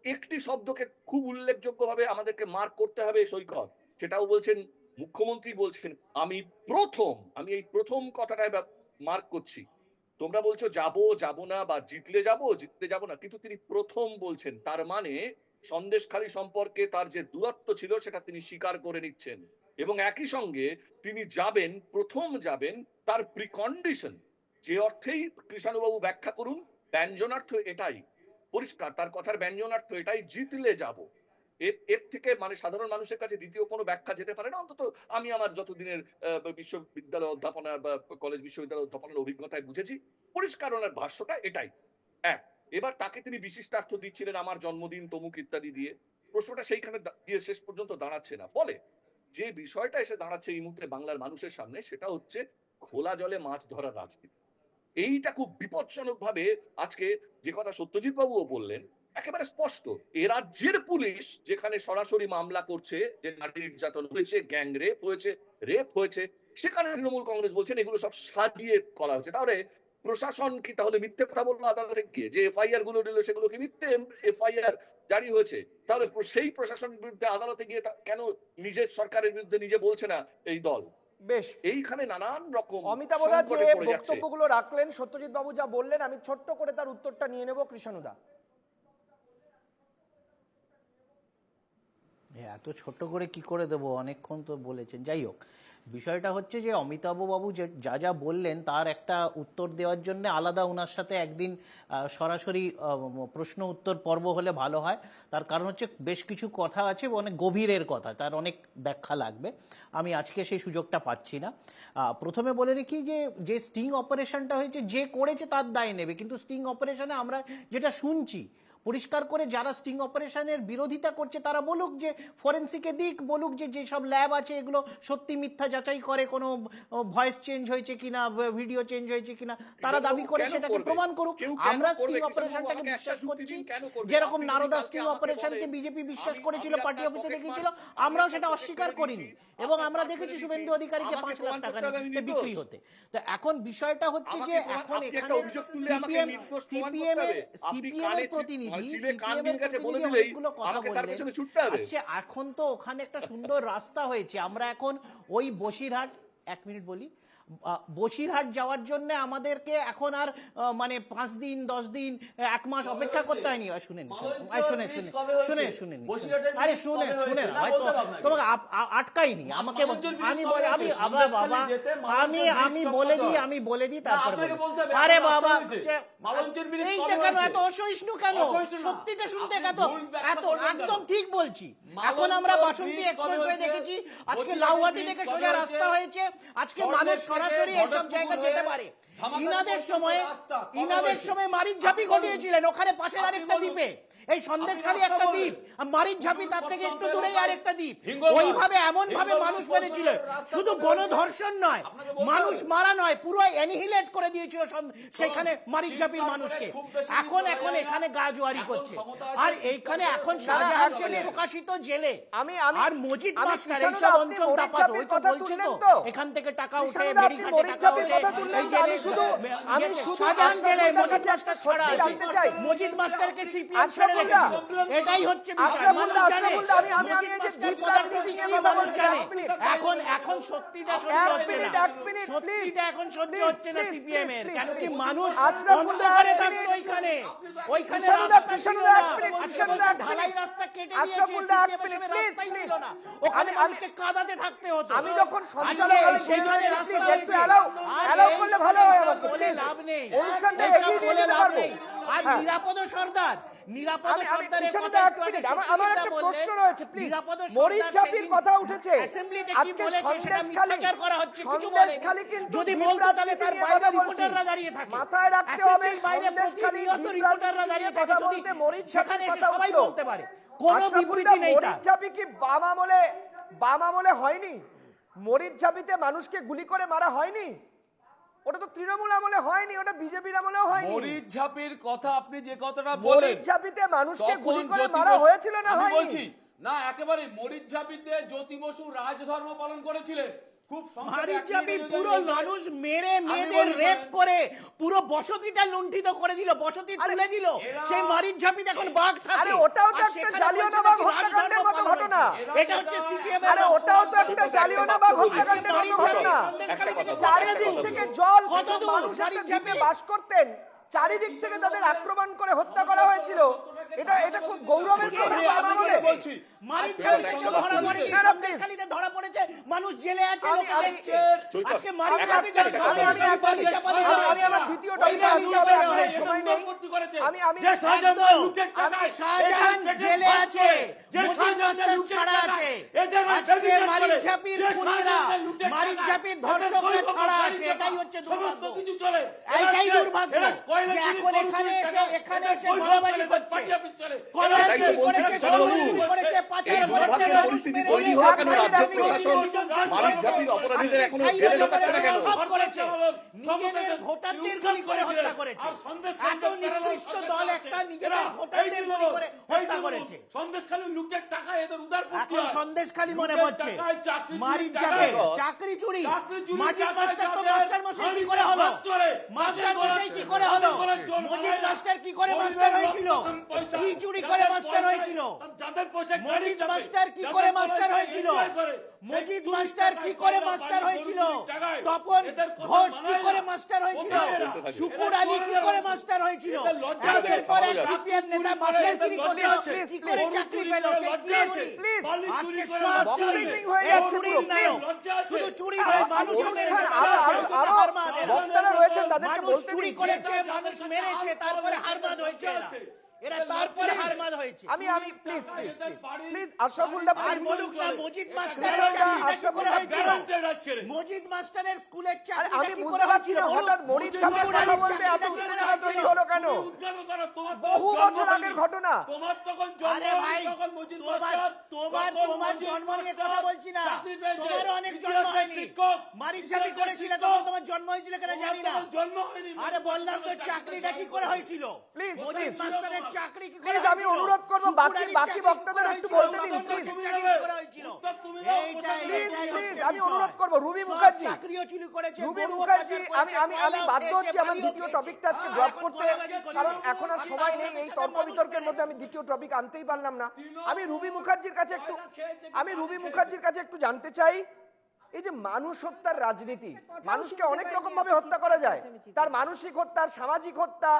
Speaker 13: একটি শব্দকে খুব উল্লেখযোগ্যভাবে আমাদেরকে মার্ক করতে হবে সৈকত, সেটাও বলছেন মুখ্যমন্ত্রী, বলছেন আমি এই প্রথম কথাটায় মার্ক করছি। তোমরা বলছো যাবো না, বা জিতলে যাব না, কিন্তু তিনি প্রথম বলছেন, তার মানে সন্দেশখালী সম্পর্কে তার যে দূরত্ব ছিল সেটা তিনি স্বীকার করে নিচ্ছেন, এবং একই সঙ্গে তিনি প্রথম যাবেন তার প্রিকন্ডিশন, যে অর্থেই কৃষ্ণবাবু ব্যাখ্যা করুন, ব্যঞ্জনার্থ এটাই পরিষ্কার, তার কথার ব্যঞ্জনার্থ এটাই, জিতলে যাব। এর থেকে মানে সাধারণ মানুষের কাছে দ্বিতীয় কোনো ব্যাখ্যা যেতে পারে না, অন্তত আমি আমার যতদিনের বিশ্ববিদ্যালয় অধ্যাপনা বা কলেজ বিশ্ববিদ্যালয় অধ্যাপনার অভিজ্ঞতায় বুঝেছি, পরিষ্কার ওনার ভাষ্যটা এটাই। এবার তাকে তিনি বিশিষ্টার্থ দিচ্ছিলেন আমার জন্মদিন তমুক ইত্যাদি দিয়ে, প্রশ্নটা সেইখানে গিয়ে শেষ পর্যন্ত দাঁড়াচ্ছে না। ফলে যে বিষয়টা এসে দাঁড়াচ্ছে এই মুহূর্তে বাংলার মানুষের সামনে, সেটা হচ্ছে খোলা জলে মাছ ধরার রাজনীতি। এইটা খুব বিপজ্জনক ভাবে আজকে যে কথা সত্যজিৎ বাবুও বললেন একেবারে স্পষ্ট, এ রাজ্যের পুলিশ যেখানে সরাসরি মামলা করছে যে নারী নির্যাতন হয়েছে, গ্যাং রেপ হয়েছে, সেখানে তৃণমূল কংগ্রেস বলছেন এগুলো সব সাজিয়ে করা হয়েছে। তাহলে প্রশাসন কি তাহলে মিথ্যে কথা বললো আদালতে গিয়ে, যে এফআইআর গুলো দিল সেগুলো কি মিথ্যে এফআইআর জারি হয়েছে? তাহলে সেই প্রশাসনের বিরুদ্ধে আদালতে গিয়ে কেন নিজের সরকারের বিরুদ্ধে নিজে বলছে না এই দল?
Speaker 1: বেশ,
Speaker 13: এইখানে নানান রকম
Speaker 1: অমিতাভ দা যে বক্তব্যগুলো রাখলেন, সত্যজিৎ বাবু যা বললেন, আমি ছোট্ট করে তার উত্তরটা নিয়ে নেব। কৃষ্ণানুদা,
Speaker 9: এত ছোট্ট করে কি করে দেবো, অনেকক্ষণ তো বলেছেন। যাই হোক, বিষয়টা হচ্ছে যে অমিতাভ বাবু যে যা বললেন তার একটা উত্তর দেওয়ার জন্য আলাদা ওনার সাথে একদিন সরাসরি প্রশ্ন উত্তর পর্ব হলে ভালো হয়। তার কারণ হচ্ছে বেশ কিছু কথা আছে, অনেক গভীরের কথা, তার অনেক ব্যাখ্যা লাগবে, আমি আজকে সেই সুযোগটা পাচ্ছি না। প্রথমে বলে রেখি যে স্টিং অপারেশনটা হয়েছে, যে করেছে তার দায় নেবে, কিন্তু স্টিং অপারেশনে আমরা যেটা শুনছি পরিষ্কার করে, যারা স্টিং অপারেশনের বিরোধিতা করছে তারা বলুক যে ফরেন্সিকে দিক, বলুক যে যেসব ল্যাব আছে এগুলো সত্যি মিথ্যা যাচাই করে, কোনো ভয়েস চেঞ্জ হয়েছে কিনা, ভিডিও চেঞ্জ হয়েছে কিনা, তারা দাবি করে সেটাকে প্রমাণ করুক। আমরা স্টিং অপারেশনটাকে বিশ্বাস করছি, যেরকম নারদা স্টিং অপারেশনকে বিজেপি বিশ্বাস করেছিল, পার্টি অফিসে দেখেছিল, আমরাও সেটা অস্বীকার করিনি, এবং আমরা দেখেছি শুভেন্দু অধিকারীকে 5 লাখ টাকা নিতে বিক্রি হতে। তো এখন বিষয়টা হচ্ছে যে এখন এখানে সিপিএম এর প্রতিনিধি অনেকগুলো কথা বললেন। আচ্ছা, এখন তো ওখানে একটা সুন্দর রাস্তা হয়েছে, আমরা এখন ওই বসিরহাট, 1 মিনিট বলি, বসিরহাট যাওয়ার জন্য আমাদেরকে এখন আর মানে 5 দিন 10 দিন 1 মাস অপেক্ষা করতে হয়নি। শুনেন শুনেন আরে শুনেন হয়তো তোমাকে আটকাইনি আমাকে আমি বলে দিই তারপরে আরে বাবা এইটা কেন এত অসহিষ্ণু কেন? সত্যিটা শুনতে এত একদম ঠিক বলছি। এখন আমরা বাসন্তী এক্সপ্রেসওয়ে দেখেছি, আজকে লাউহাটি থেকে সোজা রাস্তা হয়েছে, আজকে মানুষ সরাসরি এইসব জায়গা যেতে পারে। ইনাদের সময় মারিচঝাপি ঘটিয়েছিলেন ওখানে পাশের আরেকটা দ্বীপে, এই সন্দেশখালী একটা দ্বীপ, মারিচঝাপি তার থেকে একটু দূরেই আরেকটা দ্বীপ। ওইভাবে এমন ভাবে মানুষ মেরেছিল, শুধু গণধর্ষণ নয়, মানুষ মারা নয়, পুরো অ্যানিহিলেট করে দিয়েছিল সেখানে মারিচঝাপির মানুষকে। এখন এখানে গাজোয়ারি করছে। আর এইখানে এখন শাহজাহান সেন প্রকাশিত জেলে আর মজিদ মাস্টার এইসব অঞ্চল দাপাত ওই তো বলছে তো এখান থেকে টাকা উঠে বেরিঘাটে টাকা উঠে এই জেলে শাহজাহান জেলে মজিদ মাস্টার ছড়া আছে, মজিদ মাস্টারকে সিপিএম ছেড়ে রেখেছিল। এটাই হচ্ছে এখন সত্যিটা এখন সত্যি হচ্ছে না সিপিএম এর, কেন কি মানুষ অন্ধকারে থাকতো ওইখানে ঢালাই রাস্তা কেটে দিয়েছে, ওখানে মানুষকে কাদাতে থাকতে হতো।
Speaker 1: আমি যখন
Speaker 9: সেখানে রাস্তা হয়েছে, লাভ নেই আর নিরাপদ সরদার
Speaker 1: আমার একটা প্রশ্ন রয়েছে প্লিজ। মরিচঝাপির কথা উঠেছে, আজকে সন্দেশখালী কিন্তু
Speaker 9: যদি বলতো তাহলে তার বাইরে রিপোর্টাররা দাঁড়িয়ে থাকে,
Speaker 1: মাথায় রাখতে হবে
Speaker 9: সন্দেশখালী রিপোর্টাররা দাঁড়িয়ে থাকে, যদি সেখানে এসে সবাই বলতে পারে কোনো বিবৃতি নেই।
Speaker 1: মরিচঝাপি কি বাম আমলে হয়নি? মরিচঝাপিতে মানুষকে গুলি করে মারা হয়নি? ওটা তো তৃণমূল আমলে হয়নি, ওটা বিজেপির আমলেও হয়নি।
Speaker 11: মরিচঝাপির কথা আপনি যে কথাটা বলেন,
Speaker 1: মরিচঝাপিতে মানুষকে গুলি করে মারা হয়েছিল না হয়নি?
Speaker 11: বলছি না, একেবারে মরিচঝাপিতে জ্যোতি বসু রাজধর্ম পালন করেছিলেন।
Speaker 9: মারিচঝাপি পুরো মানুষ মেরে মেয়েদের রেপ করে পুরো বসতিটা লুণ্ঠিত করে দিল, বসতি তুলে দিল। সেই মারিচঝাপি এখন বাঘ থাকে।
Speaker 1: আরে ওটাও তো একটা জালিয়ানবাগ হত্যাকাণ্ডের মতো ঘটনা।
Speaker 9: এটা হচ্ছে সিপিএম।
Speaker 1: আরে ওটাও তো একটা জালিয়ানবাগ হত্যাকাণ্ডের মতো ঘটনা। চারিদিক থেকে জল, কিছু মানুষ একটা দ্বীপে বাস করতেন, চারিদিক থেকে তাদের আক্রমণ করে হত্যা করা হয়েছিল। এটা খুব গৌরবের কথা।
Speaker 9: ধরা পড়েছে, মানুষ জেলে আছে,
Speaker 1: আমি আমার দ্বিতীয় সময় নেই। আমি
Speaker 9: শাহজাহান জেলে আছে, ছাড়া আছে, মারিচঝাপির ধর্ষকরা ছাড়া আছে। এটাই হচ্ছে দুর্ভাগ্য, এটাই দুর্ভাগ্য। এখন এখানে এসে মারামারি করছে, কলা চুরি করেছে, কলা চুরি করেছে, পাচার করেছে, মানুষ মেরেছে, সব করেছে, নিজেদের ভোটারদের গুলি করে হত্যা করেছে। এত নিকৃষ্ট দল একটা নিজেদের ভোটারদের গুলি করে হত্যা করেছে। এখন সন্দেশখালী মনে পড়ছে মারিচঝাপে চাকরি চুরি। মাজিদ মাস্টার তো মাস্টার মশাই কি করে হলো? মাস্টার মশাই কি করে হলো? মজিদ মাস্টার কি করে মাস্টার হয়েছিল? কি চুরি করে মাস্টার হয়েছিল? মজিদ মাস্টার কি করে মাস্টার হয়েছিল? মজিদ মাস্টার কি করে মাস্টার হয়েছিল? তপন ঘোষ কি করে মাস্টার হয়েছিল? শুকুর আলী কি করে মাস্টার হয়েছিল? একের পর এক সিপিএম নেতা মাস্টার কি করলো, কি করে চাকরি পেল? আজকে সব চুরি হয়ে যাচ্ছে। শুধু চুরি নয়, মানুষ
Speaker 1: বক্তারা রয়েছেন, তাদেরকে বলতে
Speaker 9: চুরি করেছে, মানুষ মেরেছে, তারপরে হারমাদ হয়েছে এরা তারপরে হারমাদ হয়েছে।
Speaker 1: আমি প্লিজ আশরাফুল্লাহ
Speaker 9: প্লিজ বলুক না মজিদ মাস্টার মজিদ মাস্টারের স্কুলের চাকরি
Speaker 1: আমি বুঝতে পারছি না হঠাৎ মরিচঝাপির কথা বলতে এত উত্তেজনা তৈরি হলো কেন? বহু বছর আগের ঘটনা।
Speaker 11: তোমার তখন জন্ম, তখন মজিদ মাস্টার,
Speaker 9: তোমার জন্ম নিয়ে কথা বলছি না, তোমার অনেক জন্ম হয়নি। মারিচঝাপি করেছিল তখন তোমার জন্ম হয়েছিল কেন জানি না।
Speaker 11: জন্ম হয়নি।
Speaker 9: আরে বললাম তো চাকরিটা কি করে হয়েছিল?
Speaker 1: প্লিজ
Speaker 9: মজিদ মাস্টারের চাকরি কি করে?
Speaker 1: প্লিজ আমি অনুরোধ করব বাকি বক্তাদের একটু বলতে দিন প্লিজ। আমি অনুরোধ করব রুবি মুখার্জি, আমি বাধ্য হচ্ছি আমার দ্বিতীয় টপিকটা আজকে ড্রপ করতে, কারণ এখন আর সময় নেই। এই তর্ক বিতর্কের মধ্যে আমি দ্বিতীয় টপিক আনতেই পারলাম না। আমি রুবি মুখার্জির কাছে একটু জানতে চাই, এই যে মানুষ হত্যার রাজনীতি,
Speaker 10: কথাও
Speaker 1: মানুষকে
Speaker 10: শুনতে
Speaker 1: অনেক
Speaker 10: পাইনি,
Speaker 1: রকম ভাবে
Speaker 10: আপনি
Speaker 1: হত্যা
Speaker 10: চিৎকার
Speaker 1: করা যায়,
Speaker 10: চেঁচামেচি
Speaker 1: তার মানসিক হত্যা, সামাজিক হত্যা,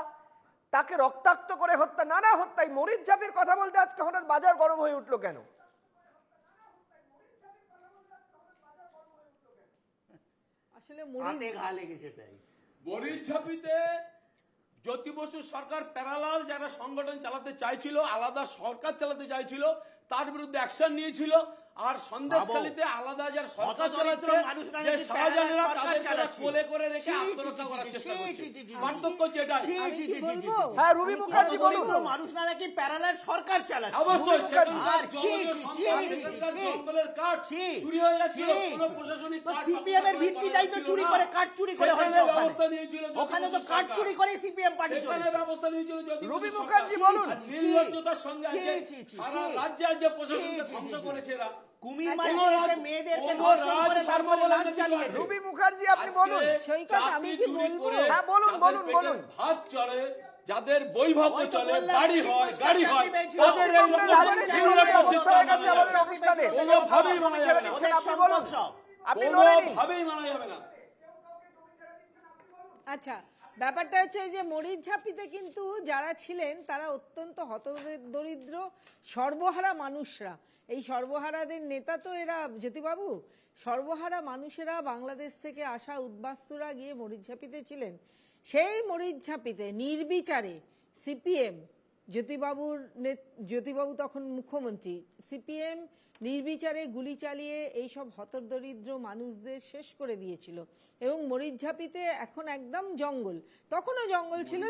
Speaker 1: তাকে রক্তাক্ত করে হত্যা, নানা হত্যায় মরিচ ঝাপির কথা বলতে আজকে হঠাৎ বাজার গরম হয়ে উঠলো কেন?
Speaker 10: আসলে মরিচ
Speaker 11: মরিচঝাপিতে জ্যোতি বসুর সরকার প্যারালাল যারা সংগঠন চালাতে চাইছিল, আলাদা সরকার চালাতে চাইছিল, তার বিরুদ্ধে অ্যাকশন নিয়েছিল। আর সন্দেশখালীতে আলাদা যারা সরকার চালাচ্ছে, যে শাহজাহানেরা তাদেরকে কোলে করে রেখে আত্মরক্ষা করার চেষ্টা করছে। পার্থক্য হচ্ছে এটাই।
Speaker 10: আমি কি বলবো?
Speaker 1: হ্যাঁ, রুবি মুখার্জি বলুন।
Speaker 9: মানুষরা নাকি প্যারালাল সরকার চালাচ্ছে।
Speaker 11: অবশ্যই
Speaker 9: আর
Speaker 11: জঙ্গলের কাঠ চুরি হয়ে যাচ্ছিল, কোনো প্রশাসনিক কাঠ
Speaker 9: সিপিএম এর ভিত্তিটাই তো চুরি করে, কাঠ চুরি করে হয়েছে ওখানে।
Speaker 11: ব্যবস্থা নিয়েছিল,
Speaker 9: ওখানে তো কাঠ চুরি করে সিপিএম পার্টি
Speaker 11: সেখানে
Speaker 9: চলেছে।
Speaker 11: ব্যবস্থা নিয়েছিল জ্যোতি
Speaker 1: রুবি
Speaker 11: বসুর
Speaker 1: মুখার্জি
Speaker 11: সরকার।
Speaker 1: বলুন।
Speaker 11: নির্লজ্জতার সঙ্গে সারা রাজ্যে আজকে প্রশাসনকে ধ্বংস করেছে এরা।
Speaker 9: কুমির মারতে এসে মেয়েদেরকে ধর্ষণ করে তারপরে লাশ চালিয়েছে।
Speaker 1: রুবি মুখার্জি আপনি বলুন।
Speaker 10: সৈকত, আমি কি বলবো?
Speaker 1: হ্যাঁ, বলুন, বলুন, বলুন।
Speaker 11: ভাত চলে, যাদের বৈভব
Speaker 9: ওই তো
Speaker 11: চলে,
Speaker 9: বললাম,
Speaker 11: বাড়ি হয়, গাড়ি হয়,
Speaker 1: পশ্চিমবঙ্গের রাজনীতির মতোই অবস্থা হয়ে গেছে আমাদের অনুষ্ঠানে।
Speaker 11: কোনোভাবেই মানা
Speaker 1: ছেড়ে
Speaker 11: যাবে না।
Speaker 1: দিচ্ছেন, আপনি বলুন। আপনি লড়ে নিন।
Speaker 11: কোনোভাবেই মানা যাবে না।
Speaker 10: আচ্ছা, ব্যাপারটা হচ্ছে যে মরিচ ঝাপিতে কিন্তু যারা ছিলেন তারা অত্যন্ত হতদরিদ্র সর্বহারা মানুষরা। এই সর্বহারাদের নেতা তো এরা, জ্যোতিবাবু। সর্বহারা মানুষেরা বাংলাদেশ থেকে আসা উদ্বাস্তুরা গিয়ে মরিচ ঝাপিতে ছিলেন। সেই মরিচ ঝাপিতে নির্বিচারে সিপিএম, জ্যোতিবাবু তখন মুখ্যমন্ত্রী, সিপিএম নির্বিচারে গুলি চালিয়ে এইসব হতদরিদ্র মানুষদের শেষ করে দিয়েছিল। এবং মরিচঝাপিতে এখন একদম জঙ্গল, তখনও জঙ্গল ছিল,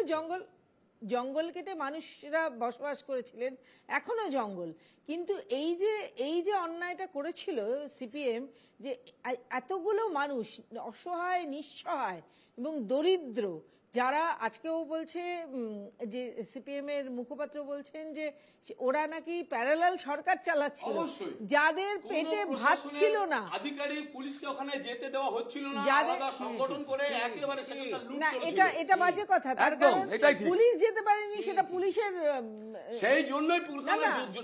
Speaker 10: জঙ্গল কেটে মানুষরা বসবাস করেছিলেন, এখনো জঙ্গল। কিন্তু এই যে অন্যায়টা করেছিল সিপিএম, যে এতগুলো মানুষ অসহায়, নিঃসহায় এবং দরিদ্র, যারা আজকেও বলছে যে সিপিএম এর মুখপাত্র বলছেন যে ওরা নাকি প্যারালাল সরকার চালাচ্ছিল, যাদের পেটে ভাত ছিল না,
Speaker 11: আধিকারিক পুলিশকে ওখানে যেতে দেওয়া হচ্ছিল না,
Speaker 10: যাদের
Speaker 11: আলাদা সংগঠন করে একেবারে সেখানকার লুট
Speaker 10: না,
Speaker 11: চলছিল।
Speaker 10: এটা বাজে কথা। তার কারণ পুলিশ যেতে পারেনি, সেটা পুলিশের
Speaker 11: সেই জন্যই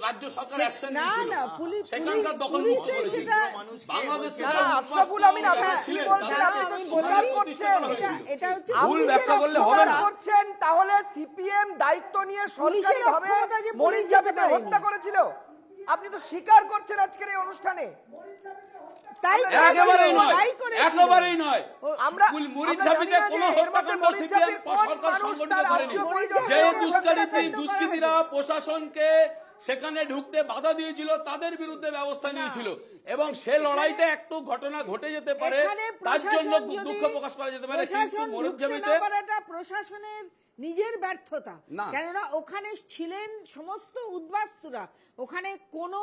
Speaker 11: রাজ্য সরকার অ্যাকশন নিয়েছিল। সেখানকার দখল মুক্ত
Speaker 10: পুলিশের
Speaker 11: করেছিল।
Speaker 10: সেটা
Speaker 11: বাংলাদেশ
Speaker 1: না, না, আশরাফুল আমিন, আপনি কি বলছেন? আপনি তো স্বীকার করছেন।
Speaker 10: এটা হচ্ছে
Speaker 1: আপনি
Speaker 10: পুলিশের
Speaker 1: যেটা স্বীকার
Speaker 10: অক্ষমতা।
Speaker 1: করছেন, তাহলে সিপিএম দায়িত্ব নিয়ে সরকারিভাবে
Speaker 10: অক্ষমতা যে পুলিশ
Speaker 1: মরিচ
Speaker 10: যেতে
Speaker 1: ঝাপিতে
Speaker 10: পারেনি।
Speaker 1: হত্যা করেছিল। আপনি তো স্বীকার করছেন আজকের এই অনুষ্ঠানে।
Speaker 10: তাই
Speaker 11: একেবারেই নয়,
Speaker 10: তাই করেছিল।
Speaker 11: একেবারেই নয়।
Speaker 1: আমরা
Speaker 11: মরিচঝাপিতে কোনো হত্যাকাণ্ড সিপিএম সরকার সংগঠিত করেনি। যে দুষ্কৃতীরা প্রশাসনকে সেখানে ঢুকতে বাধা দিয়েছিল তাদের বিরুদ্ধে ব্যবস্থা নিয়েছিল, এবং সে লড়াইতে একটু ঘটনা ঘটে যেতে পারে, তার জন্য দুঃখ প্রকাশ করা যেতে পারে। কিন্তু মরিচঝাপিতে
Speaker 10: প্রশাসনের নিজের ব্যর্থতা, কেননা ওখানে ছিলেন সমস্ত উদ্বাস্তুরা, ওখানে কোনো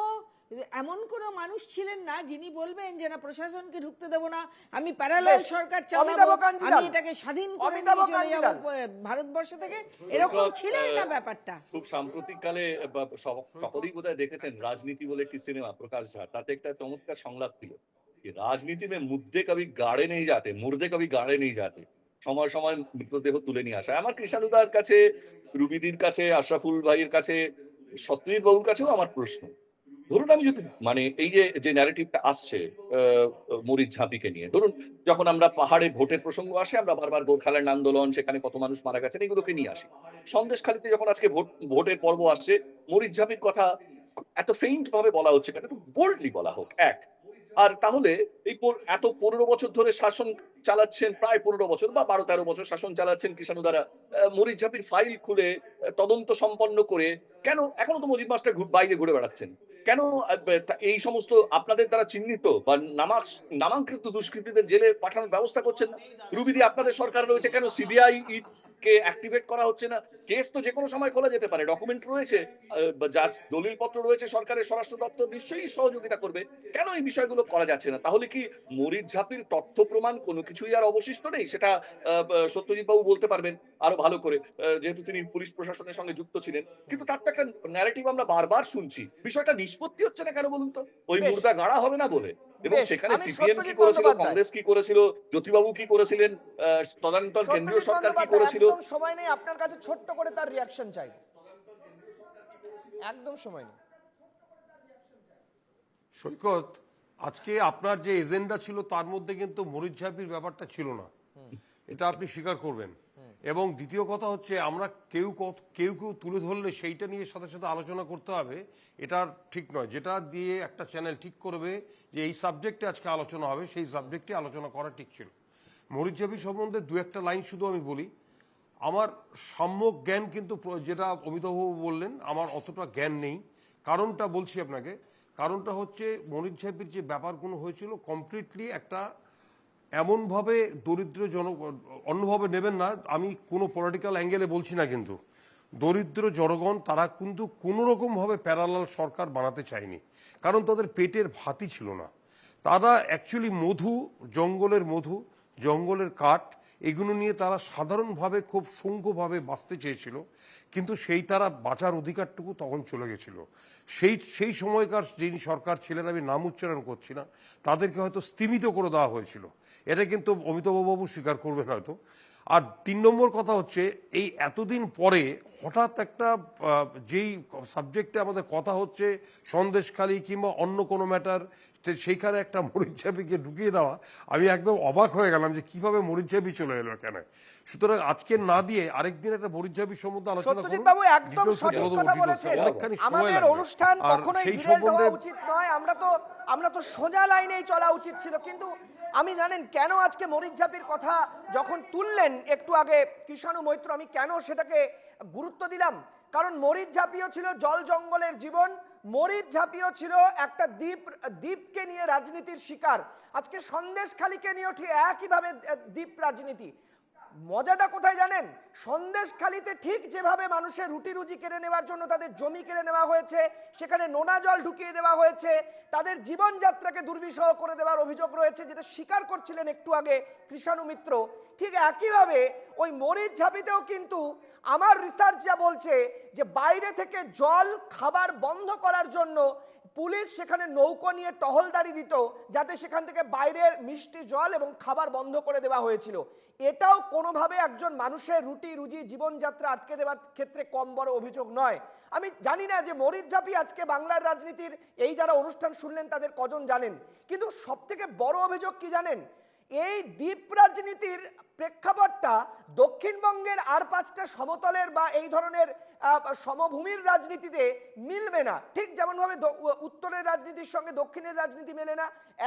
Speaker 10: এমন কোনো মানুষ ছিলেন না যিনি বলবেন যে না, প্রশাসনকে ঢুকতে দেব না, আমি প্যারালাল সরকার চালাবো, আমি এটাকে স্বাধীন করে নিয়ে চলে যাব ভারতবর্ষ থেকে, এরকম ছিলই না ব্যাপারটা।
Speaker 13: খুব সাম্প্রতিককালে সকলেই বোধহয় দেখেছেন রাজনীতি বলে একটি সিনেমা, প্রকাশ ঝা, তাতে একটা চমৎকার সংলাপ ছিল, রাজনীতি মে মুদ্দে কবি গাড়ে নেই যাতে, মুর্দে কবি গাড়ে নেই যাতে। সময় সময় মৃতদেহ তুলে নিয়ে আসা। আমার কৃষাণুদার কাছে, রুবিদির কাছে, আশরাফুল ভাইয়ের কাছে, সত্যজিৎ বাবুর কাছেও আমার প্রশ্ন, ধরুন আমি যদি এই যে ন্যারেটিভটা আসছে মরিচ ঝাঁপিকে নিয়ে, ধরুন যখন আমরা পাহাড়ে ভোটের প্রসঙ্গ আসে, আমরা বারবার গোর্খাল্যান্ড আন্দোলন, সেখানে কত মানুষ মারা গেছেন, এগুলোকে নিয়ে আসি। সন্দেশখালীতে যখন আজকে ভোটের পর্ব আসছে, মরিচ ঝাঁপির কথা এত ফেইন্ট ভাবে বলা হচ্ছে কেন? একটু বোল্ডলি বলা হোক। এক, আর তাহলে এই এত 15 বছর ধরে শাসন চালাচ্ছেন, প্রায় 15 বছর বা 12-13 বছর শাসন চালাচ্ছেন কৃষাণুদারা, মরিচ ঝাঁপির ফাইল খুলে তদন্ত সম্পন্ন করে কেন এখনো তো মজিদ মাস্টার বাইরে ঘুরে বেড়াচ্ছেন? কেন এই সমস্ত আপনাদের দ্বারা চিহ্নিত বা নামাঙ্কিত দুষ্কৃতীদের জেলে পাঠানোর ব্যবস্থা করছেন না? রুবিদি, আপনাদের সরকার রয়েছে, কেন সিবিআই কে অ্যাক্টিভেট করা হচ্ছে না? কেস তো যে কোনো সময় খোলা যেতে পারে, ডকুমেন্ট রয়েছে, যা দলিলপত্র রয়েছে, সরকারের স্বরাষ্ট্র দপ্তর নিশ্চয়ই সহযোগিতা করবে। কেন এই বিষয়গুলো করা যাচ্ছে না? তাহলে কি মরিচ ঝাঁপির তথ্য প্রমাণ কোনো কিছুই আর অবশিষ্ট নেই? সেটা সত্যজিৎ বাবু বলতে পারবেন আরো ভালো করে, যেহেতু তিনি পুলিশ প্রশাসনের সঙ্গে যুক্ত ছিলেন। কিন্তু তার তো একটা ন্যারেটিভ আমরা বারবার শুনছি, বিষয়টা নিষ্পত্তি হচ্ছে না কেন বলুন তো? ওই মুর্দা গাড়া হবে না বলে। এবং সেখানে সিপিএম কি করেছিল, কংগ্রেস কি করেছিল, জ্যোতিবাবু কি করেছিলেন, তদানীন্তন কেন্দ্রীয় সরকার কি করেছিল?
Speaker 1: একদম সময় নেই, আপনার কাছে ছোট্ট করে তার রিয়াকশন চাই, একদম সময় নেই।
Speaker 12: সৈকত, আজকে আপনার যে এজেন্ডা ছিল তার মধ্যে কিন্তু মরিচঝাপির ব্যাপারটা ছিল না, এটা আপনি স্বীকার করবেন। এবং দ্বিতীয় কথা হচ্ছে, আমরা কেউ কেউ তুলে ধরলে সেইটা নিয়ে সাথে সাথে আলোচনা করতে হবে, এটা ঠিক নয়। যেটা দিয়ে একটা চ্যানেল ঠিক করবে যে এই সাবজেক্টে আজকে আলোচনা হবে, সেই সাবজেক্টে আলোচনা করা ঠিক ছিল। মরিচঝাপি সম্বন্ধে দু একটা লাইন শুধু আমি বলি। আমার সম্যক জ্ঞান কিন্তু, যেটা অমিতাভবাবু বললেন, আমার অতটা জ্ঞান নেই। কারণটা বলছি আপনাকে, কারণটা হচ্ছে মরিচঝাপির যে ব্যাপারগুলো হয়েছিল কমপ্লিটলি একটা এমনভাবে দরিদ্র অন্যভাবে নেবেন না, আমি কোনো পলিটিক্যাল অ্যাঙ্গেলে বলছি না, কিন্তু দরিদ্র জনগণ তারা কিন্তু কোনো রকমভাবে প্যারালাল সরকার বানাতে চায়নি, কারণ তাদের পেটের ভাতই ছিল না। তারা অ্যাকচুয়ালি মধু, জঙ্গলের কাঠ, এগুলো নিয়ে তারা সাধারণভাবে খুব সূক্ষ্মভাবে বাঁচতে চেয়েছিল, কিন্তু সেই তারা বাঁচার অধিকারটুকু তখন চলে গেছিল। সেই সময়কার যিনি সরকার ছিলেন, আমি নাম উচ্চারণ করছি না, তাদেরকে হয়তো স্তিমিত করে দেওয়া হয়েছিল। এটা কিন্তু অমিতাভবাবু স্বীকার করবেন হয়তো। আর 3 নম্বর কথা হচ্ছে, এই এতদিন পরে হঠাৎ একটা যেই সাবজেক্টে আমাদের কথা হচ্ছে সন্দেশখালী কিংবা অন্য কোনো ম্যাটার, সেইখানে একটা মরিচঝাপিকে ঢুকিয়ে দেওয়া, আমি একদম অবাক হয়ে গেলাম যে কিভাবে মরিচঝাপি চলে এলো এখানে। সুতরাং আজকে না দিয়ে আরেকদিন একটা মরিচঝাপি সম্বন্ধে আলোচনা করব।
Speaker 1: সত্যজিৎ বাবু একদম সঠিক কথা বলেছেন। আমাদের অনুষ্ঠান কখনোই ডিরেল হওয়া উচিত নয়, আমরা তো সোজা লাইনেই চলা উচিত ছিল। কিন্তু আমি জানেন কেন আজকে মরিচঝাপির কথা যখন তুললেন একটু আগে কৃষাণু মৈত্র, আমি কেন সেটাকে গুরুত্ব দিলাম? কারণ মরিচঝাপিও ছিল জল জঙ্গলের জীবন, মরিচঝাপিও ছিল একটা দ্বীপকে নিয়ে রাজনীতির শিকার। আজকে সন্দেশখালীকে নিয়েও ঠিক একইভাবে দ্বীপ রাজনীতি। মজাটা কোথায় জানেন? সন্দেশখালীতে ঠিক যেভাবে মানুষের রুটি রুজি কেড়ে নেওয়ার জন্য তাদের জমি কেড়ে নেওয়া হয়েছে, সেখানে নোনা জল ঢুকিয়ে দেওয়া হয়েছে, তাদের জীবনযাত্রাকে দুর্বিষহ করে দেওয়ার অভিযোগ রয়েছে, যেটা স্বীকার করছিলেন একটু আগে কৃষাণু মিত্র। ঠিক একইভাবে ওই মরিচঝাপিতেও কিন্তু আমার রিসার্চ যা বলছে যে বাইরে থেকে জল খাবার বন্ধ করার জন্য পুলিশ সেখানে নৌকো নিয়ে টহলদারি দিত, যাতে সেখান থেকে বাইরের মিষ্টি জল এবং খাবার বন্ধ করে দেওয়া হয়েছিল। এটাও কোনোভাবে একজন মানুষের রুটি রুজি জীবনযাত্রা আটকে দেওয়ার ক্ষেত্রে কম বড় অভিযোগ নয়। আমি জানি না যে মরিচঝাপি আজকে বাংলার রাজনীতির এই যারা অনুষ্ঠান শুনলেন তাদের কজন জানেন, কিন্তু সব থেকে বড় অভিযোগ কি জানেন? এই দ্বীপ রাজনীতির প্রেক্ষাপটটা দক্ষিণবঙ্গের আর 5টা সমতলের বা এই ধরনের সমভূমির রাজনীতিতে মিলবে না। ঠিক যেমনভাবে উত্তরের রাজনীতির সঙ্গে দক্ষিণের রাজনীতি মেলে না,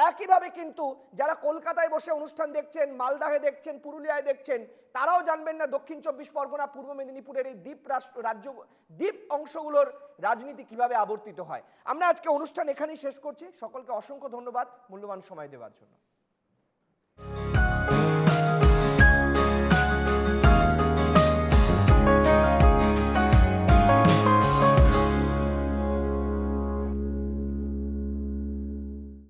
Speaker 1: একইভাবে কিন্তু যারা কলকাতায় বসে অনুষ্ঠান দেখছেন, মালদাহে দেখছেন, পুরুলিয়ায় দেখছেন, তারাও জানবেন না দক্ষিণ 24 পরগনা, পূর্ব মেদিনীপুরের এই দ্বীপ অংশগুলোর রাজনীতি কিভাবে আবর্তিত হয়। আমরা আজকে অনুষ্ঠান এখানেই শেষ করছি। সকলকে অসংখ্য ধন্যবাদ মূল্যবান সময় দেওয়ার জন্য।